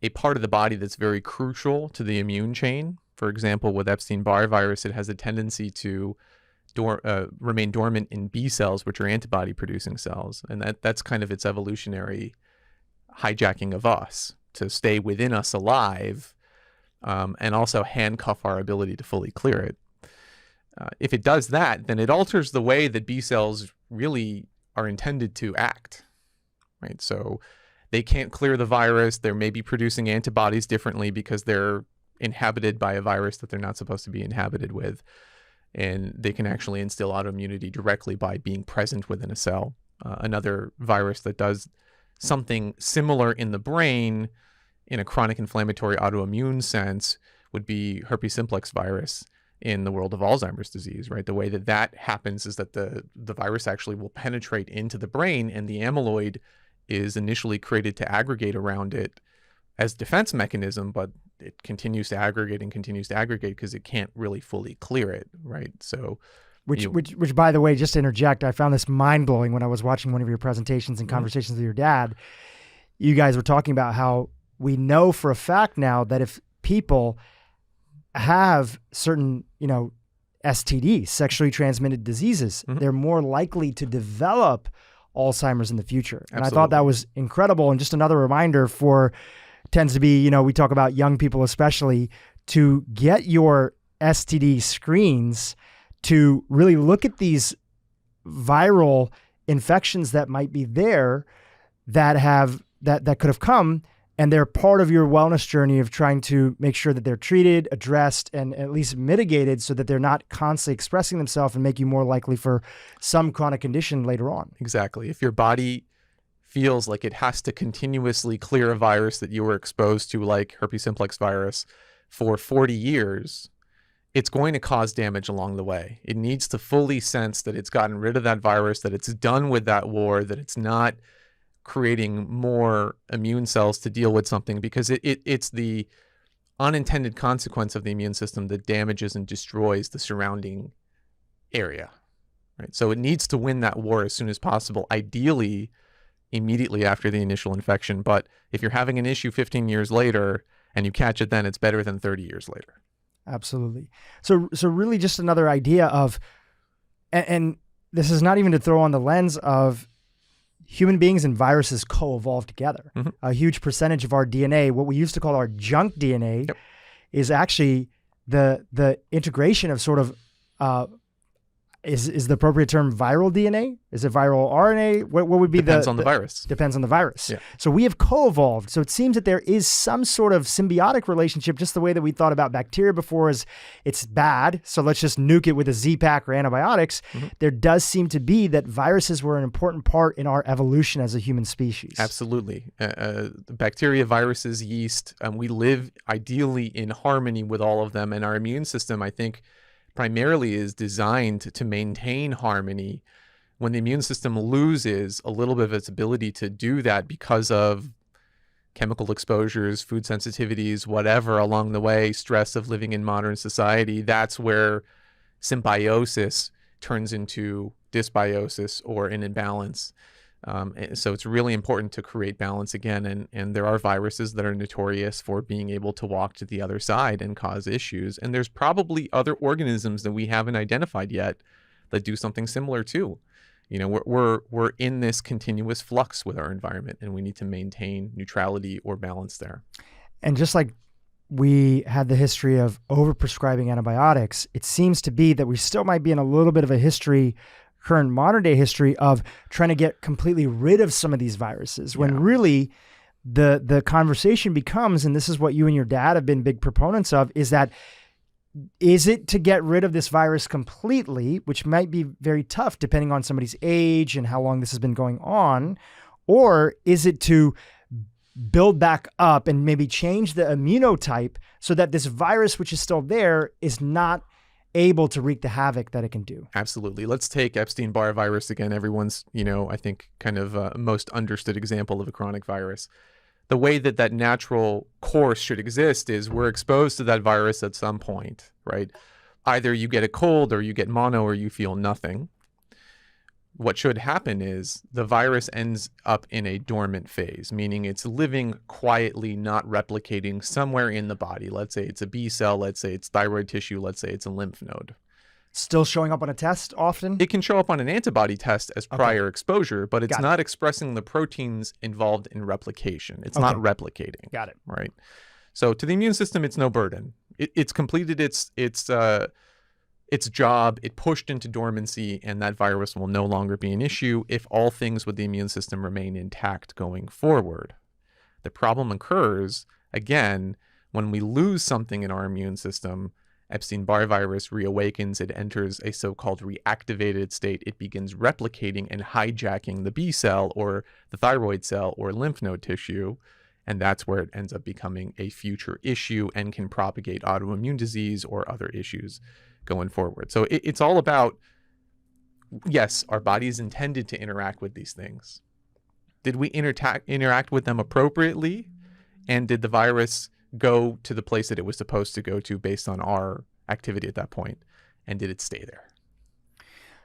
a part of the body that's very crucial to the immune chain. For example, with Epstein-Barr virus, it has a tendency to remain dormant in B cells, which are antibody-producing cells. And that's kind of its evolutionary hijacking of us to stay within us alive, and also handcuff our ability to fully clear it. If it does that, then it alters the way that B cells really are intended to act, right? So they can't clear the virus. They're maybe producing antibodies differently because they're inhabited by a virus that they're not supposed to be inhabited with. And they can actually instill autoimmunity directly by being present within a cell. Another virus that does something similar in the brain in a chronic inflammatory autoimmune sense would be herpes simplex virus in the world of Alzheimer's disease, right? The way that happens is that the virus actually will penetrate into the brain, and the amyloid is initially created to aggregate around it as defense mechanism, but it continues to aggregate because it can't really fully clear it, right? So which by the way, just to interject, I found this mind-blowing when I was watching one of your presentations and conversations with your dad. You guys were talking about how we know for a fact now that if people have certain, STDs, sexually transmitted diseases, they're more likely to develop Alzheimer's in the future. And Absolutely. I thought that was incredible. And just another reminder tends to be, we talk about young people especially, to get your STD screens to really look at these viral infections that might be there that could have come, and they're part of your wellness journey of trying to make sure that they're treated, addressed, and at least mitigated so that they're not constantly expressing themselves and make you more likely for some chronic condition later on. Exactly. If your body feels like it has to continuously clear a virus that you were exposed to, like herpes simplex virus, for 40 years, it's going to cause damage along the way. It needs to fully sense that it's gotten rid of that virus, that it's done with that war, that it's not creating more immune cells to deal with something, because it's the unintended consequence of the immune system that damages and destroys the surrounding area, right? So it needs to win that war as soon as possible, ideally immediately after the initial infection. But if you're having an issue 15 years later and you catch it then, it's better than 30 years later. Absolutely. So really just another idea of, and this is not even to throw on the lens of human beings and viruses co-evolve together. A huge percentage of our DNA, what we used to call our junk DNA, is actually the integration of sort of, is the appropriate term viral DNA? Is it viral RNA? What would be Depends on the virus. Depends on the virus. Yeah. So we have co-evolved. So it seems that there is some sort of symbiotic relationship, just the way that we thought about bacteria before is it's bad, so let's just nuke it with a Z-Pack or antibiotics. There does seem to be that viruses were an important part in our evolution as a human species. Absolutely. Bacteria, viruses, yeast, we live ideally in harmony with all of them. And our immune system, I think, primarily is designed to maintain harmony. When the immune system loses a little bit of its ability to do that because of chemical exposures, food sensitivities, whatever along the way, stress of living in modern society, that's where symbiosis turns into dysbiosis or an imbalance. So it's really important to create balance again. And there are viruses that are notorious for being able to walk to the other side and cause issues. And there's probably other organisms that we haven't identified yet that do something similar too. We're in this continuous flux with our environment, and we need to maintain neutrality or balance there. And just like we had the history of overprescribing antibiotics, it seems to be that we still might be in a little bit of a current modern day history of trying to get completely rid of some of these viruses, when really the conversation becomes, and this is what you and your dad have been big proponents of, is it to get rid of this virus completely, which might be very tough depending on somebody's age and how long this has been going on, or is it to build back up and maybe change the immunotype so that this virus, which is still there, is not able to wreak the havoc that it can do? Absolutely. Let's take Epstein-Barr virus again. Everyone's, I think, kind of most understood example of a chronic virus. The way that natural course should exist is we're exposed to that virus at some point, right? Either you get a cold or you get mono or you feel nothing. What should happen is the virus ends up in a dormant phase, meaning it's living quietly, not replicating somewhere in the body. Let's say it's a B cell, let's say it's thyroid tissue, let's say it's a lymph node. Still showing up on a test often? It can show up on an antibody test as prior exposure, but it's not expressing the proteins involved in replication. It's not replicating. Got it. Right. So to the immune system, it's no burden. It's completed its job. It pushed into dormancy, and that virus will no longer be an issue if all things with the immune system remain intact going forward. The problem occurs, again, when we lose something in our immune system Epstein-Barr virus reawakens, it enters a so-called reactivated state. It begins replicating and hijacking the B cell or the thyroid cell or lymph node tissue. And that's where it ends up becoming a future issue and can propagate autoimmune disease or other issues going forward. So it's all about, yes, our body is intended to interact with these things. Did we interact with them appropriately? And did the virus go to the place that it was supposed to go to based on our activity at that point? And did it stay there?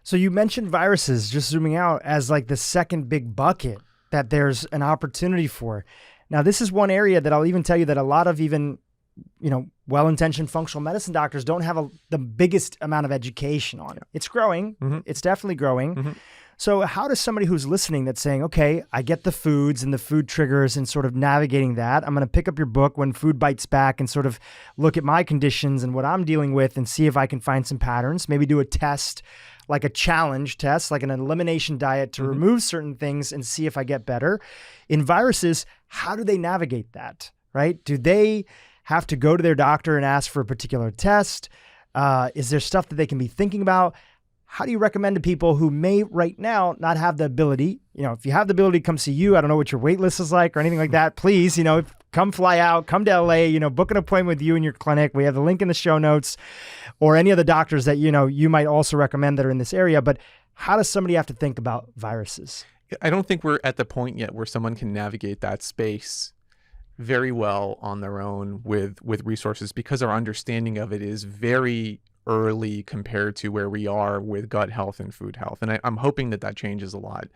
So you mentioned viruses, just zooming out, as like the second big bucket that there's an opportunity for. Now, this is one area that I'll even tell you that a lot of even, well-intentioned functional medicine doctors don't have the biggest amount of education on. Yeah. It's growing. Mm-hmm. It's definitely growing. Mm-hmm. So how does somebody who's listening that's saying, okay, I get the foods and the food triggers and sort of navigating that. I'm going to pick up your book, When Food Bites Back, and sort of look at my conditions and what I'm dealing with and see if I can find some patterns, maybe do a test, like a challenge test, like an elimination diet to remove certain things and see if I get better. In viruses, how do they navigate that, right? Do they have to go to their doctor and ask for a particular test? Is there stuff that they can be thinking about? How do you recommend to people who may right now not have the ability, if you have the ability to come see you, I don't know what your wait list is like or anything like that, please, come fly out, come to LA, book an appointment with you in your clinic. We have the link in the show notes, or any other doctors that, you might also recommend that are in this area. But how does somebody have to think about viruses? I don't think we're at the point yet where someone can navigate that space very well on their own with resources, because our understanding of it is very early compared to where we are with gut health and food health. And I'm hoping that changes a lot.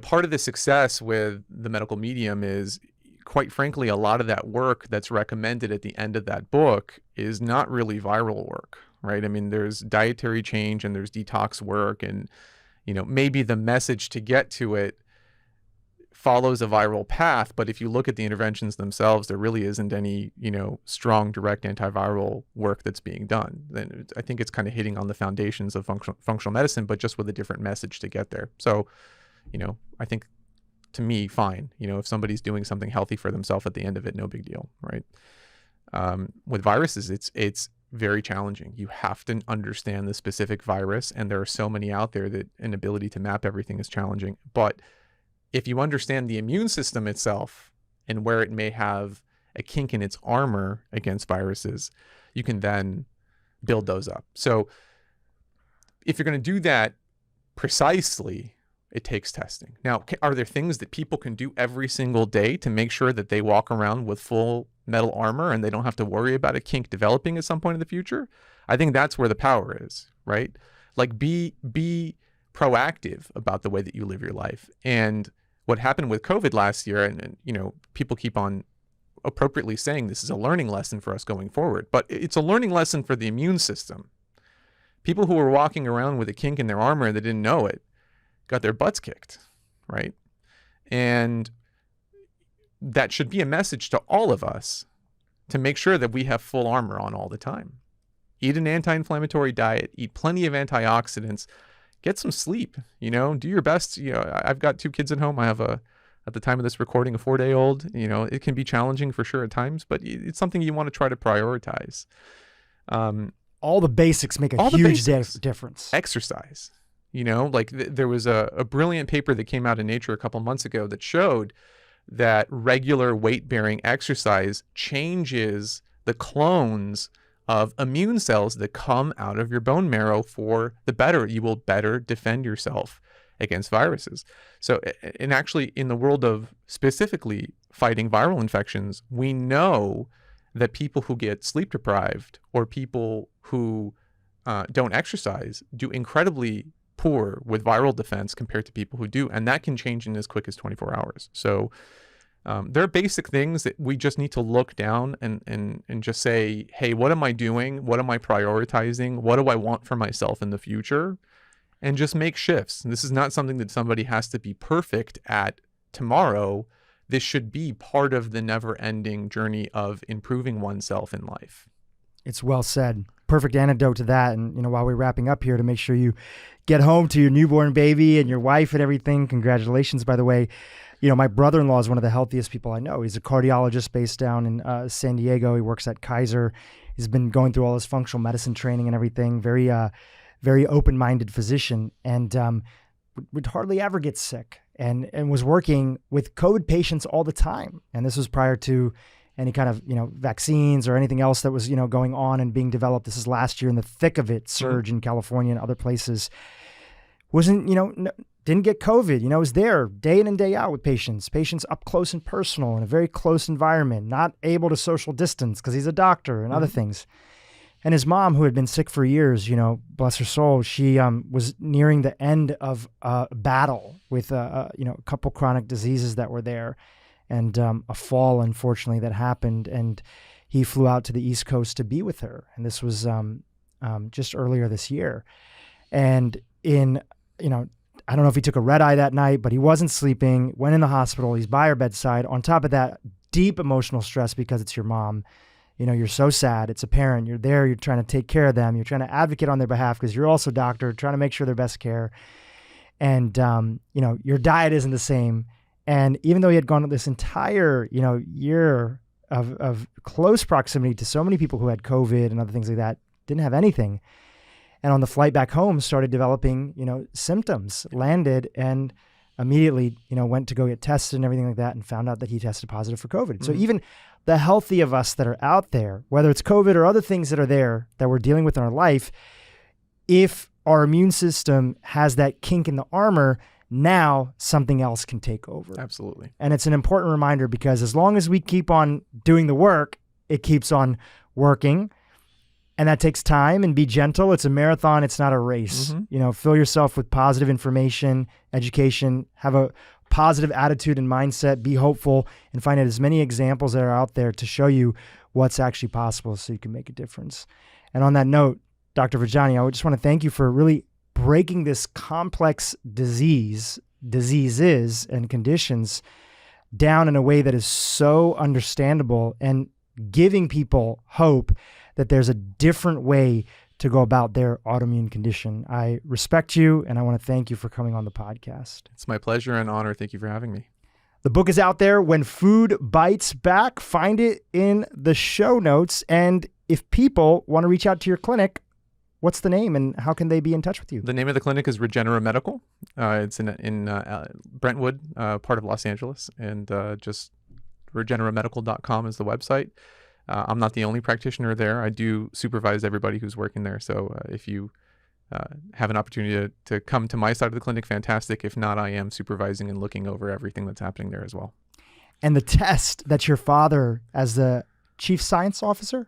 Part of the success with the medical medium is, quite frankly, a lot of that work that's recommended at the end of that book is not really viral work, right? I mean, there's dietary change and there's detox work, and, maybe the message to get to it follows a viral path. But if you look at the interventions themselves, there really isn't any, strong, direct antiviral work that's being done. Then I think it's kind of hitting on the foundations of functional medicine, but just with a different message to get there. So, I think, to me, fine. If somebody's doing something healthy for themselves at the end of it, no big deal, right? With viruses, it's very challenging. You have to understand the specific virus, and there are so many out there that an ability to map everything is challenging. But if you understand the immune system itself and where it may have a kink in its armor against viruses, you can then build those up. So if you're going to do that precisely, it takes testing. Now, are there things that people can do every single day to make sure that they walk around with full metal armor and they don't have to worry about a kink developing at some point in the future? I think that's where the power is, right? Like, be proactive about the way that you live your life. And what happened with COVID last year, and people keep on appropriately saying this is a learning lesson for us going forward, but it's a learning lesson for the immune system. People who were walking around with a kink in their armor and they didn't know it got their butts kicked, right? And that should be a message to all of us to make sure that we have full armor on all the time. Eat an anti-inflammatory diet, eat plenty of antioxidants, get some sleep, do your best. I've got 2 kids at home. I have at the time of this recording, a 4-day-old. It can be challenging for sure at times, but it's something you want to try to prioritize. All the basics make a huge difference. Exercise, there was a brilliant paper that came out in Nature a couple months ago that showed that regular weight-bearing exercise changes the clones of immune cells that come out of your bone marrow for the better. You will better defend yourself against viruses. So, and actually in the world of specifically fighting viral infections, we know that people who get sleep deprived or people who don't exercise do incredibly poor with viral defense compared to people who do. And that can change in as quick as 24 hours. So there are basic things that we just need to look down and just say, hey, what am I doing? What am I prioritizing? What do I want for myself in the future? And just make shifts. And this is not something that somebody has to be perfect at tomorrow. This should be part of the never-ending journey of improving oneself in life. It's well said. Perfect antidote to that. And, while we're wrapping up here, to make sure you get home to your newborn baby and your wife and everything, congratulations, by the way. My brother-in-law is one of the healthiest people I know. He's a cardiologist based down in San Diego. He works at Kaiser. He's been going through all his functional medicine training and everything. Very, very open-minded physician, and would hardly ever get sick, and was working with COVID patients all the time. And this was prior to any kind of, vaccines or anything else that was, going on and being developed. This is last year in the thick of it, surge in California and other places. Didn't get COVID, was there day in and day out with patients up close and personal in a very close environment, not able to social distance because he's a doctor and other things. And his mom, who had been sick for years, bless her soul, she was nearing the end of a battle with, a couple chronic diseases that were there, and a fall, unfortunately, that happened. And he flew out to the East Coast to be with her. And this was just earlier this year. And I don't know if he took a red eye that night, but he wasn't sleeping, went in the hospital. He's by her bedside. On top of that, deep emotional stress because it's your mom. You're so sad. It's a parent. You're there. You're trying to take care of them. You're trying to advocate on their behalf because you're also a doctor, trying to make sure their best care. And, your diet isn't the same. And even though he had gone this entire, year of close proximity to so many people who had COVID and other things like that, didn't have anything. And on the flight back home, started developing, symptoms, landed, and immediately, went to go get tested and everything like that, and found out that he tested positive for COVID. Mm-hmm. So even the healthy of us that are out there, whether it's COVID or other things that are there that we're dealing with in our life, if our immune system has that kink in the armor, now something else can take over. Absolutely. And it's an important reminder because as long as we keep on doing the work, it keeps on working. And that takes time, and be gentle. It's a marathon. It's not a race. Mm-hmm. Fill yourself with positive information, education, have a positive attitude and mindset, be hopeful, and find out as many examples that are out there to show you what's actually possible so you can make a difference. And on that note, Dr. Vojdani, I just want to thank you for really breaking this complex diseases and conditions down in a way that is so understandable and giving people hope that there's a different way to go about their autoimmune condition. I respect you, and I want to thank you for coming on the podcast. It's my pleasure and honor. Thank you for having me. The book is out there, When Food Bites Back. Find it in the show notes. And if people want to reach out to your clinic, what's the name and how can they be in touch with you? The name of the clinic is Regenera Medical. It's in Brentwood, part of Los Angeles, and just regeneramedical.com is the website. I'm not the only practitioner there. I do supervise everybody who's working there. So if you have an opportunity to come to my side of the clinic, fantastic. If not, I am supervising and looking over everything that's happening there as well. And the test that your father, as the Chief Scientific Officer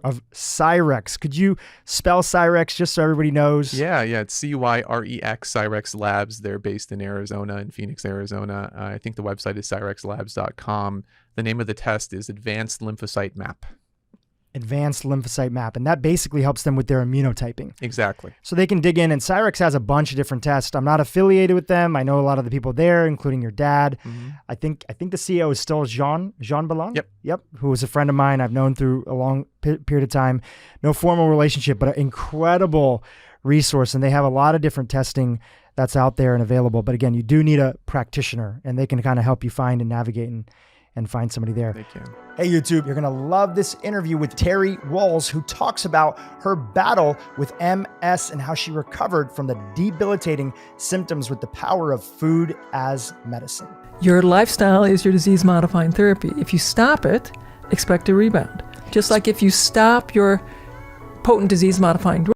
of Cyrex. Could you spell Cyrex just so everybody knows? Yeah. It's C-Y-R-E-X, Cyrex Labs. They're based in Arizona, in Phoenix, Arizona. I think the website is cyrexlabs.com. The name of the test is Advanced Lymphocyte Map. And that basically helps them with their immunotyping. Exactly. So they can dig in, and Cyrex has a bunch of different tests. I'm not affiliated with them. I know a lot of the people there, including your dad. Mm-hmm. I think the CEO is still Jean Ballon. Yep. Who was a friend of mine. I've known through a long period of time. No formal relationship, but an incredible resource. And they have a lot of different testing that's out there and available. But again, you do need a practitioner, and they can kind of help you find and navigate and find somebody there. They can. Hey, YouTube, you're going to love this interview with Terry Walls, who talks about her battle with MS and how she recovered from the debilitating symptoms with the power of food as medicine. Your lifestyle is your disease-modifying therapy. If you stop it, expect a rebound. Just like if you stop your potent disease-modifying drug,